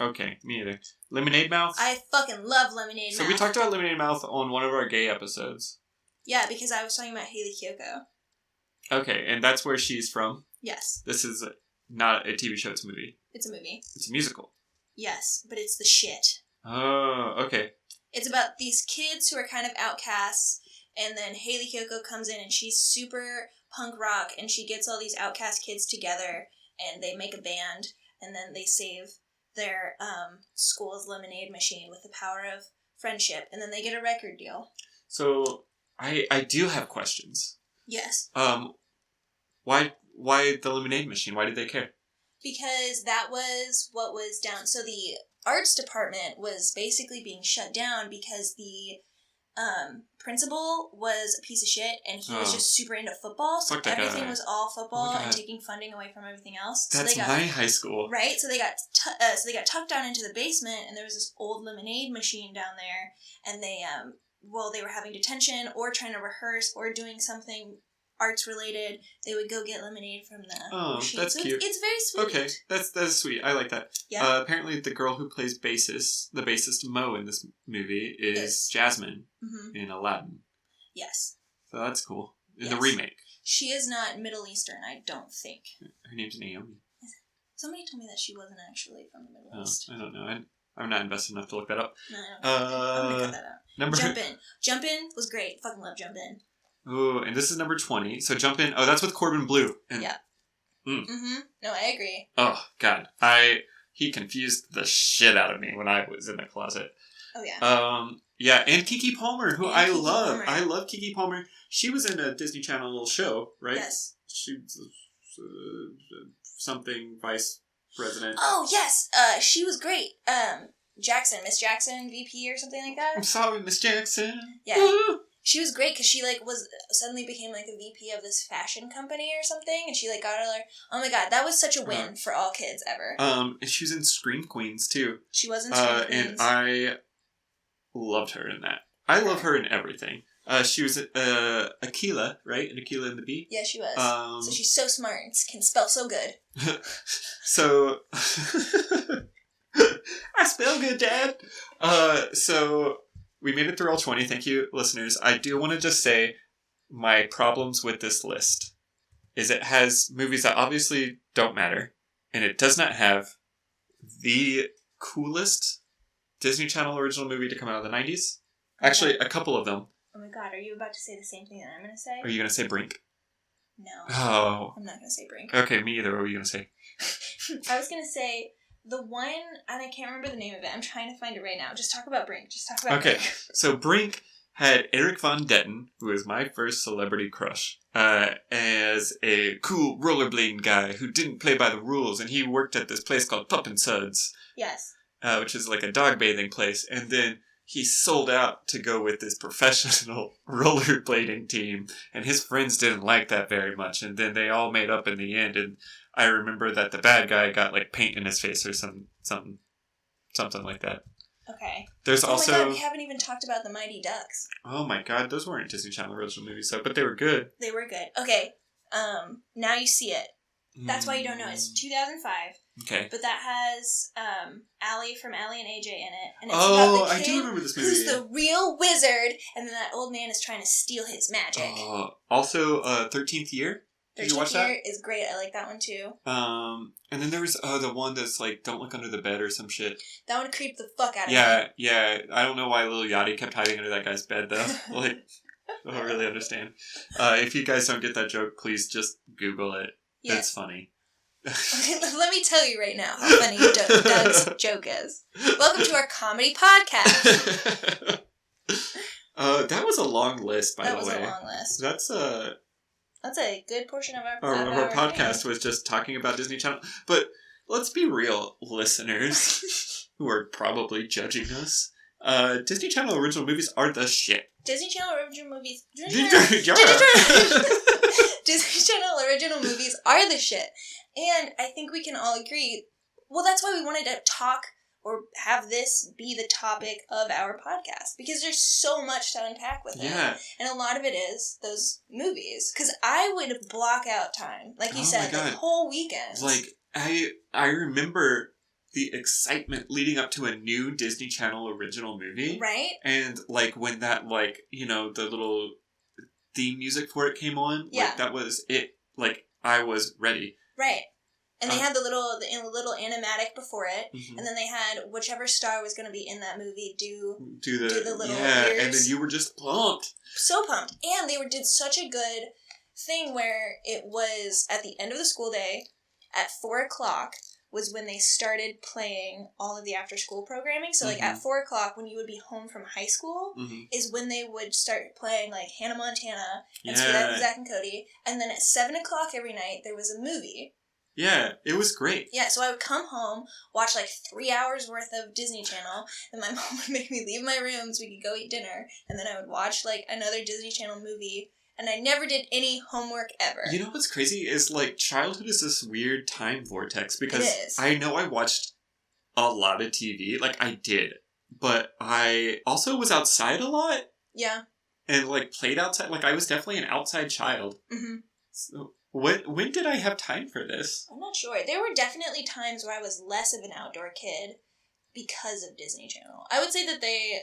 Okay, me either. Lemonade Mouth? I fucking love Lemonade Mouth. So we talked about Lemonade Mouth on one of our gay episodes. Yeah, because I was talking about Hayley Kiyoko. Okay, and that's where she's from? Yes. This is not a TV show, it's a movie. It's a movie. It's a musical. Yes, but it's the shit. Oh, okay. It's about these kids who are kind of outcasts, and then Hayley Kiyoko comes in and she's super punk rock, and she gets all these outcast kids together, and they make a band, and then they save their school's lemonade machine with the power of friendship, and then they get a record deal. So, I do have questions. Yes. Why the lemonade machine? Why did they care? because that was what was down. So the arts department was basically being shut down because the principal was a piece of shit, and he was just super into football, so everything was all football and taking funding away from everything else. That's my high school. Right? So they got tucked down into the basement, and there was this old lemonade machine down there, and they were having detention or trying to rehearse or doing something arts related, they would go get lemonade from the machine. That's so cute. It's very sweet. Okay, that's sweet. I like that. Yeah. Apparently, the girl who plays the bassist Mo in this movie is Jasmine in Aladdin. Yes. So that's cool. In the remake. She is not Middle Eastern, I don't think. Her name's Naomi. Somebody told me that she wasn't actually from the Middle East. I don't know. I'm not invested enough to look that up. No, I don't know. I'm going to cut that out. Jump In. Jump In was great. Fucking love Jump In. Ooh, and this is number 20. So Jump In. Oh, that's with Corbin Bleu. And, yeah. No, I agree. Oh, God. He confused the shit out of me when I was in the closet. Oh, yeah. Yeah, and Keke Palmer, who I love. I love Keke Palmer. She was in a Disney Channel show, right? Yes. She was something vice president. Oh, yes. She was great. Miss Jackson, VP or something like that. I'm sorry, Miss Jackson. Yeah. She was great because she suddenly became a VP of this fashion company or something, and she got her. Oh my god, that was such a win for all kids ever. And she was in Scream Queens too. She was in Scream Queens, and I loved her in that. I love her in everything. She was Aquila, right? In Aquila and the Bee. Yeah, she was. So she's so smart and can spell so good. So I spell good, Dad. So. We made it through all 20. Thank you, listeners. I do want to just say my problems with this list is it has movies that obviously don't matter, and it does not have the coolest Disney Channel original movie to come out of the 90s. Actually, a couple of them. Oh my god, are you about to say the same thing that I'm going to say? Are you going to say Brink? No. Oh. I'm not going to say Brink. Okay, me either. What were you going to say? I was going to say... the one, and I can't remember the name of it. I'm trying to find it right now. Just talk about Brink. Okay, so Brink had Eric Von Detten, who is my first celebrity crush, as a cool rollerblading guy who didn't play by the rules, and he worked at this place called Pup and Suds. Yes. Which is like a dog bathing place, and then he sold out to go with this professional rollerblading team, and his friends didn't like that very much, and then they all made up in the end, and I remember that the bad guy got paint in his face or something like that. Okay. There's also... my god, we haven't even talked about the Mighty Ducks. Oh my god, those weren't Disney Channel original movies, but they were good. They were good. Okay, Now You See It. That's why you don't know. It's 2005. Okay. But that has Allie from Allie and AJ in it. And it's about the kid I do remember this movie. who's the real wizard, and then that old man is trying to steal his magic. Also, 13th Year. Did you watch that? 13th Year is great. I like that one too. And then there was the one that's Don't Look Under the Bed or some shit. That one creeped the fuck out of me. Yeah. I don't know why Lil Yachty kept hiding under that guy's bed though. I don't really understand. If you guys don't get that joke, please just Google it. Yeah. It's funny. Let me tell you right now how funny Doug's joke is. Welcome to our comedy podcast. That was a long list, by the way. That was a long list. That's a good portion of our podcast was just talking about Disney Channel. But let's be real, listeners, who are probably judging us. Disney Channel original movies are the shit. Disney Channel original movies... Disney Channel original movies are the shit. And I think we can all agree... Well, that's why we wanted to talk or have this be the topic of our podcast. Because there's so much to unpack with it. Yeah. And a lot of it is those movies. Because I would block out time, like you said, whole weekends. I remember the excitement leading up to a new Disney Channel original movie. Right. And, when that, the little theme music for it came on. Yeah. That was it. I was ready. Right. And they had the little animatic before it, and then they had whichever star was going to be in that movie do the little ears. And then you were just pumped. So pumped. And they did such a good thing where it was at the end of the school day, at 4:00 was when they started playing all of the after-school programming. So, at 4:00, when you would be home from high school, is when they would start playing, Hannah Montana and Zack and Cody. And then at 7:00 every night, there was a movie. Yeah, it was great. Yeah, so I would come home, watch like 3 hours worth of Disney Channel, and my mom would make me leave my room so we could go eat dinner, and then I would watch like another Disney Channel movie, and I never did any homework ever. You know what's crazy is like childhood is this weird time vortex because It is. I know I watched a lot of TV, like I did, but I also was outside a lot. Yeah. And like played outside, like I was definitely an outside child. Mm-hmm. So when did I have time for this? I'm not sure. There were definitely times where I was less of an outdoor kid because of Disney Channel. I would say that they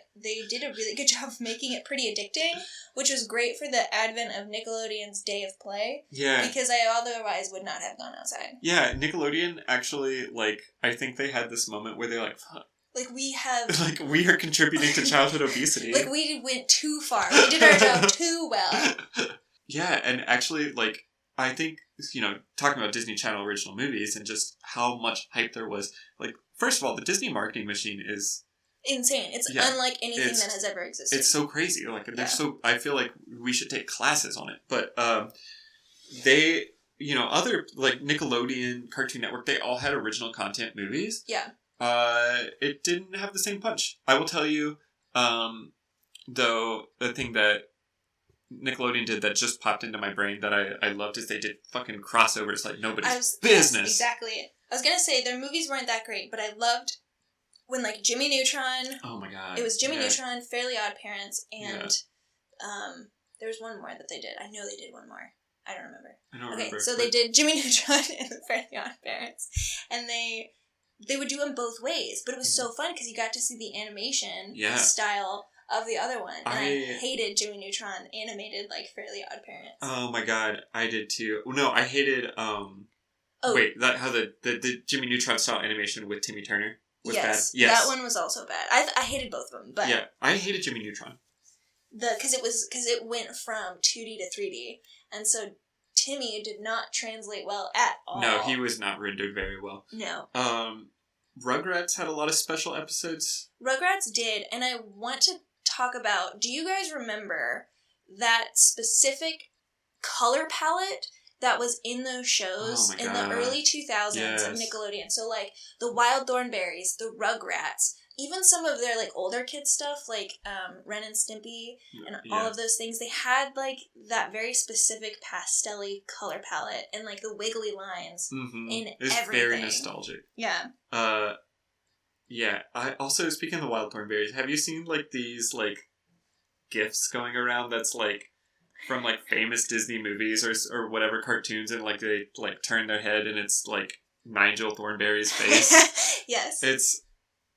did a really good job of making it pretty addicting, which was great for the advent of Nickelodeon's Day of Play. Yeah. Because I otherwise would not have gone outside. Yeah, Nickelodeon actually, like, I think they had this moment where they're like, fuck. Like, we have... Like, we are contributing to childhood obesity. Like, we went too far. We did our job too well. Yeah, and actually, like, I think, you know, talking about Disney Channel original movies and just how much hype there was, like, first of all, the Disney marketing machine is... insane. It's unlike anything that has ever existed. It's so crazy. Like, there's I feel like we should take classes on it. But, they, you know, other, like, Nickelodeon, Cartoon Network, they all had original content movies. Yeah. It didn't have the same punch. I will tell you, though, the thing that Nickelodeon did that just popped into my brain that I loved is they did fucking crossovers like nobody's business. Yes, exactly. I was gonna say, their movies weren't that great, but I loved when, like, Jimmy Neutron... Oh my god. It was Jimmy Neutron, Fairly Odd Parents, and there was one more that they did. I know they did one more. I don't remember. Okay, so they did Jimmy Neutron and the Fairly Odd Parents, and they would do them both ways, but it was so fun because you got to see the animation style of the other one. And I hated Jimmy Neutron animated like Fairly Odd Parents. Oh my god, I did too. No, I hated wait, that how the Jimmy Neutron style animation with Timmy Turner was bad. Yes, that one was also bad. I hated both of them, but yeah, I hated Jimmy Neutron. Because it went from 2D to 3D, and so Timmy did not translate well at all. No, he was not rendered very well. No. Rugrats had a lot of special episodes. Rugrats did, and I want to talk about, do you guys remember that specific color palette that was in those shows in the early 2000s of Nickelodeon? So, like, the Wild Thornberrys, the Rugrats, even some of their, like, older kids stuff, like Ren and Stimpy and all of those things, they had, like, that very specific pastel-y color palette and, like, the wiggly lines in everything. It's very nostalgic. Yeah. Yeah. I also, speaking of the Wild Thornberrys, have you seen, like, these, like, GIFs going around that's, like, from, like, famous Disney movies or whatever cartoons, and, like, they, like, turn their head and it's, like, Nigel Thornberry's face? Yes.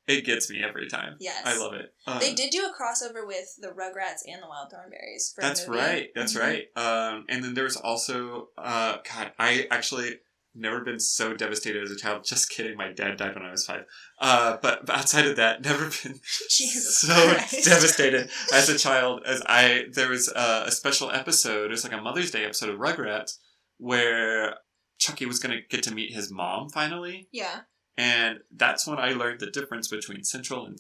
It gets me every time. Yes. I love it. They did do a crossover with the Rugrats and the Wild Thornberrys for That's a movie. right. That's right. And then there was also... God, I actually never been so devastated as a child. Just kidding. My dad died when I was 5. But outside of that, never been so devastated as a child as there was a special episode. It was like a Mother's Day episode of Rugrats where Chucky was going to get to meet his mom finally. Yeah. And that's when I learned the difference between Central and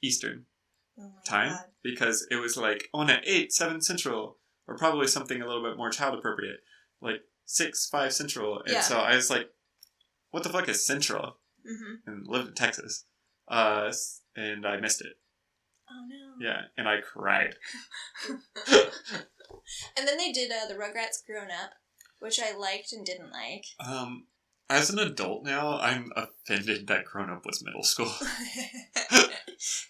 Eastern time. God. Because it was like, at 8, 7 Central, or probably something a little bit more child appropriate. Like 6, 5 Central. And so I was like, what the fuck is Central? And lived in Texas. And I missed it. Oh no. Yeah, and I cried. And then they did the Rugrats Grown Up, which I liked and didn't like. As an adult now, I'm offended that Grown Up was middle school.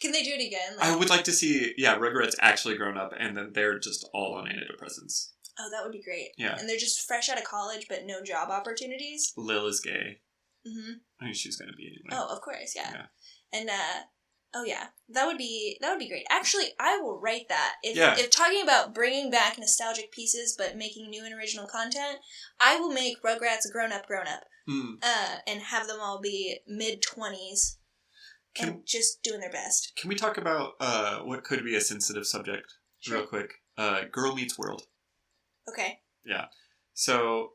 Can they do it again? I would like to see, Rugrats actually grown up, and then they're just all on antidepressants. Oh, that would be great. Yeah. And they're just fresh out of college, but no job opportunities. Lil is gay. I think she's going to be anyway. Oh, of course, yeah. And, that would be great. Actually, I will write that. If talking about bringing back nostalgic pieces, but making new and original content, I will make Rugrats grown up. And have them all be mid-20s and just doing their best. Can we talk about what could be a sensitive subject real quick? Girl Meets World. Okay. Yeah. So,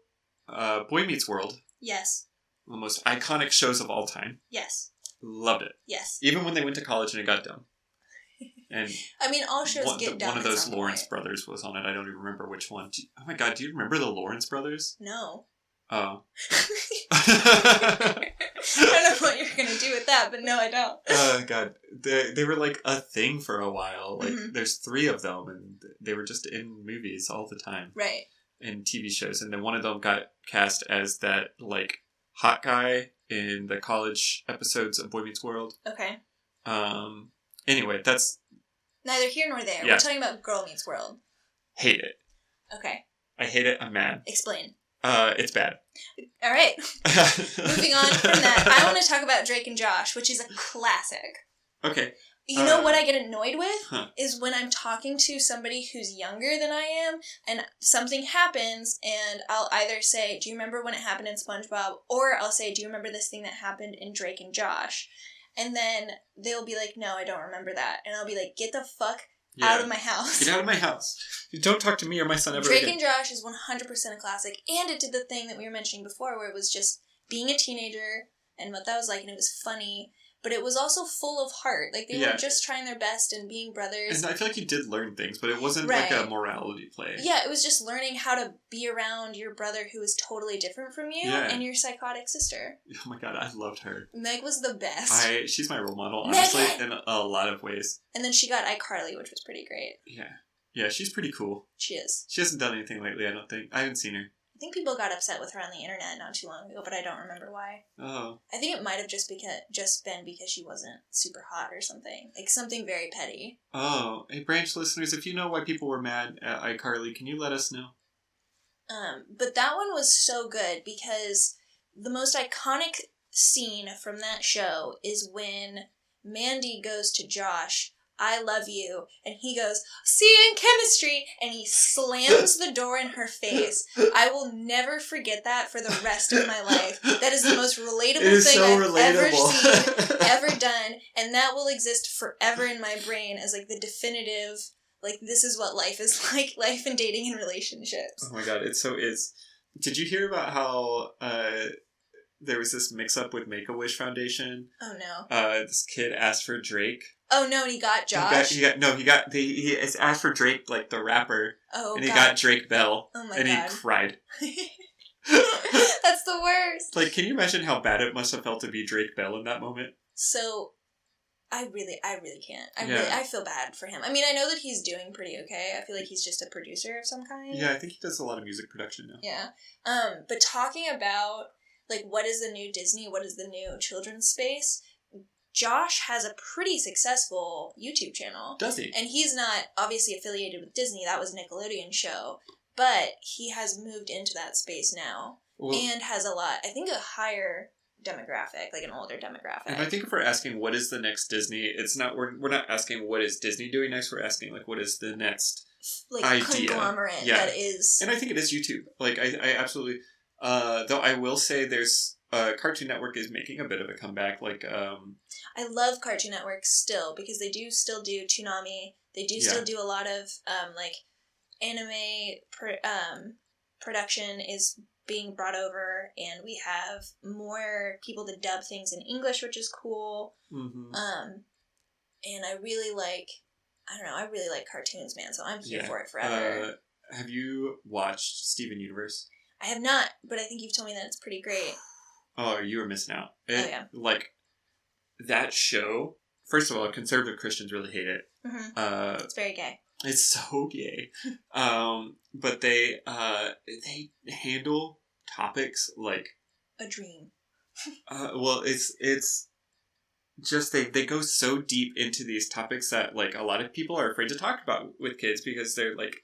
Boy Meets World. Yes. The most iconic shows of all time. Yes. Loved it. Yes. Even when they went to college and it got dumb. And I mean, all shows get dumb. One of those Lawrence brothers was on it. I don't even remember which one. Oh my god, do you remember the Lawrence brothers? No. Oh. I don't know what you're going to do with that, but no, I don't. Oh, God. They were like a thing for a while. Like, Mm-hmm. there's 3 of them, and they were just in movies all the time. Right. In TV shows. And then one of them got cast as that, like, hot guy in the college episodes of Boy Meets World. Okay. Anyway, that's... Neither here nor there. Yeah. We're talking about Girl Meets World. Hate it. Okay. I hate it. I'm mad. Explain. It's bad. All right. Moving on from that, I want to talk about Drake and Josh, which is a classic. Okay. You know what I get annoyed with? Huh. Is when I'm talking to somebody who's younger than I am, and something happens, and I'll either say, do you remember when it happened in SpongeBob? Or I'll say, do you remember this thing that happened in Drake and Josh? And then they'll be like, no, I don't remember that. And I'll be like, get the fuck out of my house. Get out of my house. Don't talk to me or my son ever Drake again. and Josh is 100% a classic, and it did the thing that we were mentioning before, where it was just being a teenager and what that was like, and it was funny, but it was also full of heart. Like, they were just trying their best and being brothers. And I feel like you did learn things, but it wasn't like a morality play. Yeah, it was just learning how to be around your brother who is totally different from you and your psychotic sister. Oh my God, I loved her. Meg was the best. She's my role model, honestly, Megan! in a lot of ways. And then she got iCarly, which was pretty great. Yeah. Yeah, she's pretty cool. She is. She hasn't done anything lately, I don't think. I haven't seen her. I think people got upset with her on the internet not too long ago, but I don't remember why. Oh. I think it might have just been because she wasn't super hot or something. Like, something very petty. Oh. Hey, Branch listeners, if you know why people were mad at iCarly, can you let us know? But that one was so good because the most iconic scene from that show is when Mandy goes to Josh, I love you, and he goes, see you in chemistry, and he slams the door in her face. I will never forget that for the rest of my life. That is the most relatable thing I've ever seen, ever done, and that will exist forever in my brain as, like, the definitive, like, this is what life is like, life and dating and relationships. Oh my God, it so is. Did you hear about how there was this mix-up with Make-A-Wish Foundation? Oh no. This kid asked for Drake. Oh no, and he got Josh? He asked for Drake, like the rapper. Oh, and he got Drake Bell. Oh my and God. he cried. That's the worst. Like, can you imagine how bad it must have felt to be Drake Bell in that moment? So, I really can't. I feel bad for him. I mean, I know that he's doing pretty okay. I feel like he's just a producer of some kind. Yeah, I think he does a lot of music production now. Yeah. But talking about, like, what is the new Disney, what is the new children's space, Josh has a pretty successful YouTube channel. Does he? And he's not obviously affiliated with Disney. That was a Nickelodeon show. But he has moved into that space now. Well, and has a higher demographic, like an older demographic. And I think if we're asking what is the next Disney, it's not, we're not asking what is Disney doing next, we're asking, like, what is the next idea. Conglomerate that is. And I think it is YouTube. Like, I absolutely, though I will say there's, Cartoon Network is making a bit of a comeback. Like, I love Cartoon Network still because they do still do Toonami. They do still do a lot of like anime production is being brought over, and we have more people to dub things in English, which is cool. Mm-hmm. And I really like cartoons, man. So I'm here for it forever. Have you watched Steven Universe? I have not, but I think you've told me that it's pretty great. Oh, you were missing out. Like, that show, first of all, conservative Christians really hate it. Mm-hmm. It's very gay. It's so gay. But they handle topics like... a dream. Well, it's just, they go so deep into these topics that, like, a lot of people are afraid to talk about with kids because they're, like,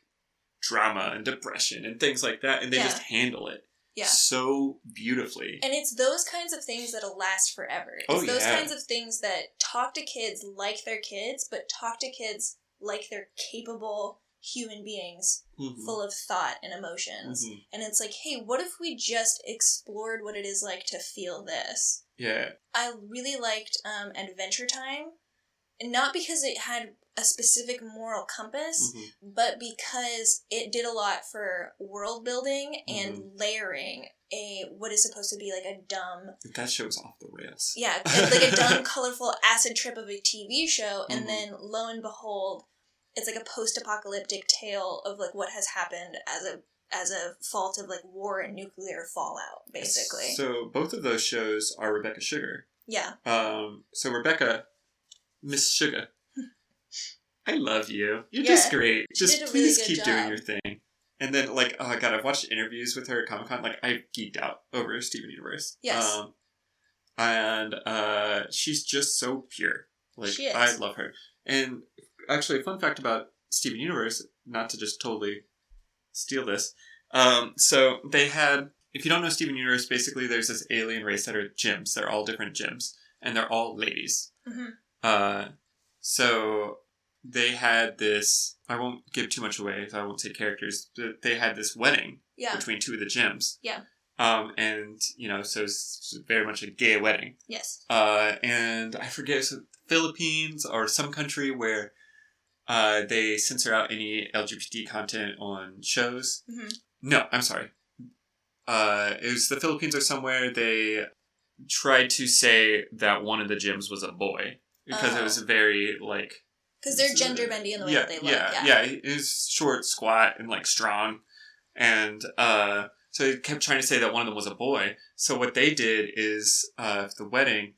drama and depression and things like that, and they just handle it. Yeah. So beautifully. And it's those kinds of things that'll last forever. It's those kinds of things that talk to kids like they're kids, but talk to kids like they're capable human beings full of thought and emotions. Mm-hmm. And it's like, hey, what if we just explored what it is like to feel this? Yeah. I really liked Adventure Time. And not because it had a specific moral compass, but because it did a lot for world building and layering what is supposed to be like a dumb... That show's off the rails. Yeah, like a dumb, colorful acid trip of a TV show, and then lo and behold, it's like a post-apocalyptic tale of like what has happened as a fault of, like, war and nuclear fallout, basically. So both of those shows are Rebecca Sugar. Yeah. So Rebecca, Miss Sugar, I love you. You're just great. Just please keep doing your thing. And then, like, oh, God, I've watched interviews with her at Comic-Con. Like, I geeked out over Steven Universe. Yes. And she's just so pure. Like, she is. I love her. And actually, a fun fact about Steven Universe, not to just totally steal this. So they had, if you don't know Steven Universe, basically there's this alien race that are gyms. They're all different gyms. And they're all ladies. Mm-hmm. So they had this, I won't give too much away, so I won't say characters, but they had this wedding between two of the gyms. Yeah. And, you know, so it's very much a gay wedding. Yes. And I forget, so Philippines or some country where they censor out any LGBT content on shows. Mm-hmm. No, I'm sorry. It was the Philippines or somewhere. They tried to say that one of the gyms was a boy because it was very, like... Because they're gender bendy in the way that they look. Yeah. He's short, squat, and, like, strong. And so they kept trying to say that one of them was a boy. So what they did is, the wedding,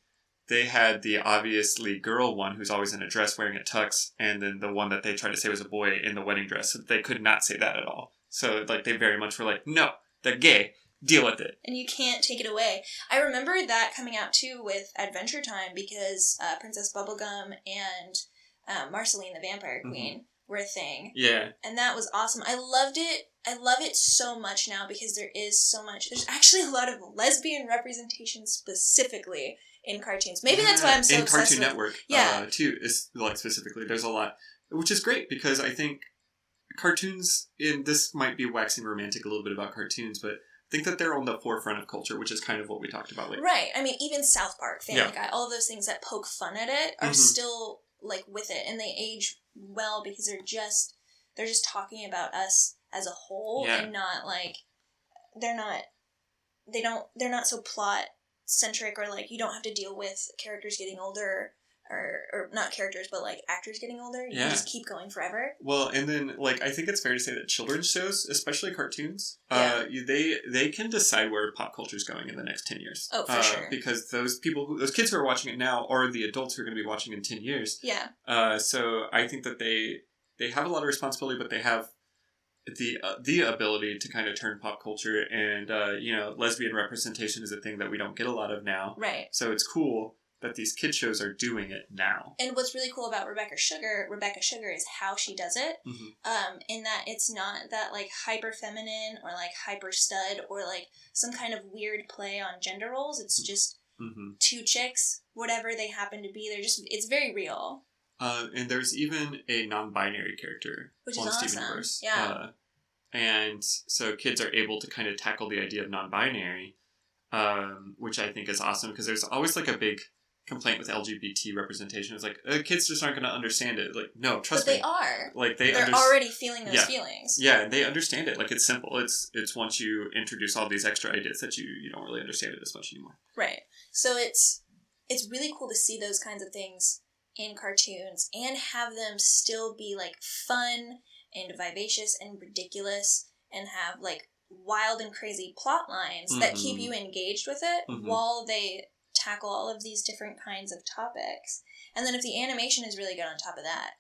they had the obviously girl one who's always in a dress wearing a tux, and then the one that they tried to say was a boy in the wedding dress. So they could not say that at all. So, like, they very much were like, no, they're gay. Deal with it. And you can't take it away. I remember that coming out, too, with Adventure Time, because Princess Bubblegum and Marceline the Vampire Queen were a thing. Yeah. And that was awesome. I loved it. I love it so much now because there is so much. There's actually a lot of lesbian representation specifically in cartoons. Maybe that's why I'm so obsessed with... In Cartoon Network, too, is, like, specifically. There's a lot, which is great because I think cartoons, and this might be waxing romantic a little bit about cartoons, but I think that they're on the forefront of culture, which is kind of what we talked about later. Right. I mean, even South Park, Family Guy, all of those things that poke fun at it are still, like, with it, and they age well because they're just talking about us as a whole and not, like, they're not so plot centric, or, like, you don't have to deal with characters getting older, or not characters, but, like, actors getting older. You can just keep going forever. Well, and then, like, I think it's fair to say that children's shows, especially cartoons, they can decide where pop culture is going in the next 10 years. Oh, for sure. Because those kids who are watching it now are the adults who are going to be watching in 10 years. Yeah. So I think that they have a lot of responsibility, but they have the ability to kind of turn pop culture, and, you know, lesbian representation is a thing that we don't get a lot of now. Right. So it's cool that these kid shows are doing it now. And what's really cool about Rebecca Sugar is how she does it. Mm-hmm. In that it's not that, like, hyper feminine or, like, hyper stud or, like, some kind of weird play on gender roles. It's just two chicks, whatever they happen to be. It's very real. And there's even a non-binary character on Steven Universe. Yeah. And so kids are able to kind of tackle the idea of non-binary, which I think is awesome, because there's always, like, a big complaint with LGBT representation. It's like, kids just aren't going to understand it. Like, no, trust me. But they are. Like, they're already feeling those feelings. Yeah, they understand it. Like, it's simple. It's once you introduce all these extra ideas that you don't really understand it as much anymore. Right. So it's really cool to see those kinds of things in cartoons and have them still be, like, fun and vivacious and ridiculous and have, like, wild and crazy plot lines that keep you engaged with it while they tackle all of these different kinds of topics. And then if the animation is really good on top of that,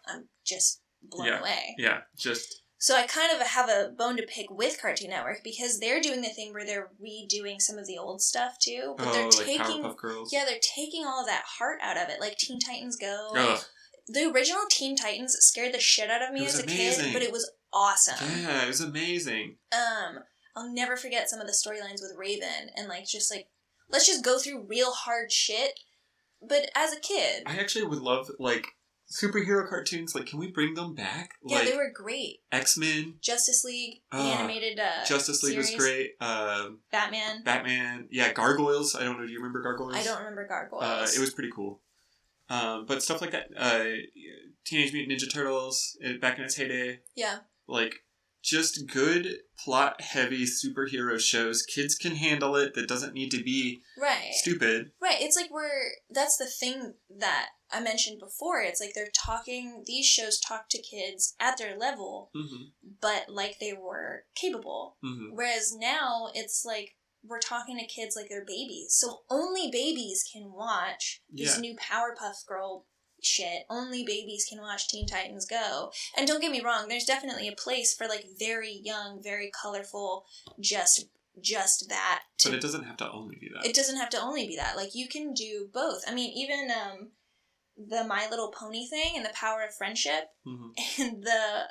I'm just blown away. Yeah, just... So I kind of have a bone to pick with Cartoon Network because they're doing the thing where they're redoing some of the old stuff too. But they're taking... Powerpuff Girls? Yeah, they're taking all of that heart out of it. Like Teen Titans Go. The original Teen Titans scared the shit out of me as a kid, but it was awesome. Yeah, it was amazing. I'll never forget some of the storylines with Raven and, like, just, like, let's just go through real hard shit, but as a kid. I actually would love, like, superhero cartoons. Like, can we bring them back? Yeah, like, they were great. X-Men. Justice League, the animated Justice League series. was great. Batman. Yeah, Gargoyles. I don't know, do you remember Gargoyles? I don't remember Gargoyles. It was pretty cool. But stuff like that. Teenage Mutant Ninja Turtles, back in its heyday. Yeah. Like, just good plot-heavy superhero shows. Kids can handle it. That doesn't need to be stupid. Right. It's like that's the thing that I mentioned before. It's like these shows talk to kids at their level, but like they were capable. Whereas now it's like we're talking to kids like they're babies. So only babies can watch this new Powerpuff Girl shit. Only babies can watch Teen Titans Go. And don't get me wrong, there's definitely a place for like very young, very colorful, just that. But it doesn't have to only be that. It doesn't have to only be that. Like you can do both. I mean, even the My Little Pony thing and the power of friendship and the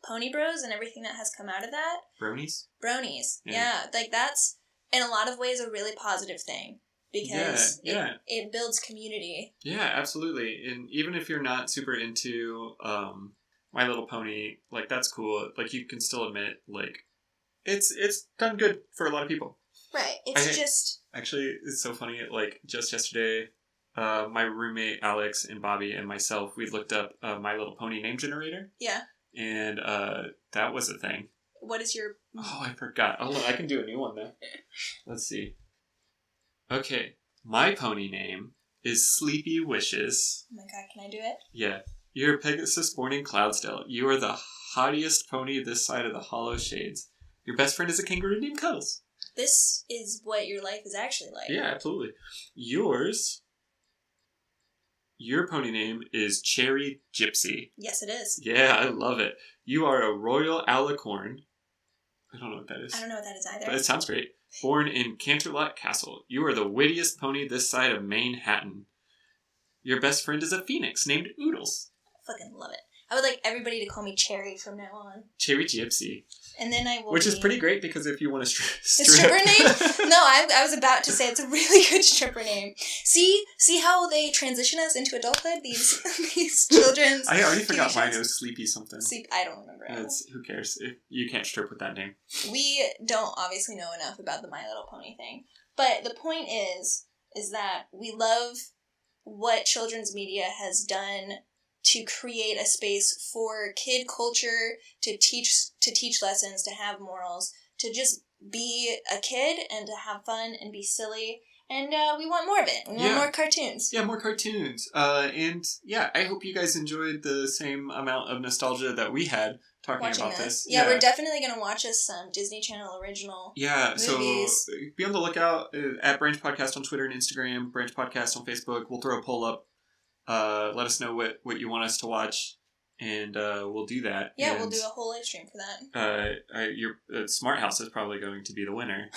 Pony Bros and everything that has come out of that. Bronies. Yeah. Like that's in a lot of ways a really positive thing. Because it builds community. Yeah, absolutely. And even if you're not super into My Little Pony, like, that's cool. Like, you can still admit, like, it's done good for a lot of people. Right. Actually, it's so funny. Like, just yesterday, my roommate Alex and Bobby and myself, we looked up My Little Pony name generator. Yeah. And that was a thing. What is your... Oh, I forgot. Hold on, I can do a new one now. Let's see. Okay, my pony name is Sleepy Wishes. Oh my god, can I do it? Yeah. You're Pegasus born in Cloudsdale. You are the haughtiest pony this side of the Hollow Shades. Your best friend is a kangaroo named Cuddles. This is what your life is actually like. Yeah, absolutely. Your pony name is Cherry Gypsy. Yes, it is. Yeah, I love it. You are a royal alicorn. I don't know what that is. I don't know what that is either. But it sounds great. Born in Canterlot Castle. You are the wittiest pony this side of Manhattan. Your best friend is a phoenix named Oodles. I fucking love it. I would like everybody to call me Cherry from now on. Cherry Gypsy. And then I will Which is pretty great because if you want to strip... A stripper name? No, I was about to say it's a really good stripper name. See how they transition us into adulthood? These children's... I already forgot mine. It was Sleepy something. I don't remember. Who cares? You can't strip with that name. We don't obviously know enough about the My Little Pony thing. But the point is that we love what children's media has done to create a space for kid culture, to teach lessons, to have morals, to just be a kid and to have fun and be silly. And we want more of it. We want more cartoons. Yeah, more cartoons. And yeah, I hope you guys enjoyed the same amount of nostalgia that we had talking about this. Yeah, we're definitely going to watch us some Disney Channel original movies. So be on the lookout at Branch Podcast on Twitter and Instagram, Branch Podcast on Facebook. We'll throw a poll up. Let us know what you want us to watch, and we'll do that. Yeah, we'll do a whole live stream for that. Your Smart House is probably going to be the winner.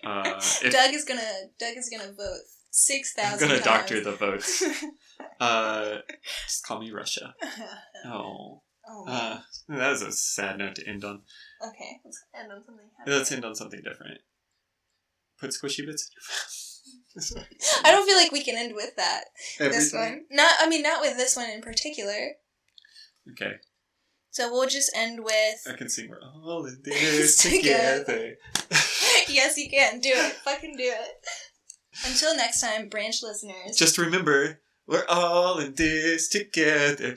Doug is gonna vote 6,000 I'm gonna doctor the votes. Just call me Russia. Oh. That was a sad note to end on. Okay, let's end on something happy. Let's end on something different. Put squishy bits in your mouth. I don't feel like we can end with that. Everything? Not with this one in particular. Okay. So we'll just end with... I can sing We're All in This Together. Yes, you can. Do it. Fucking do it. Until next time, Branch listeners. Just remember, we're all in this together.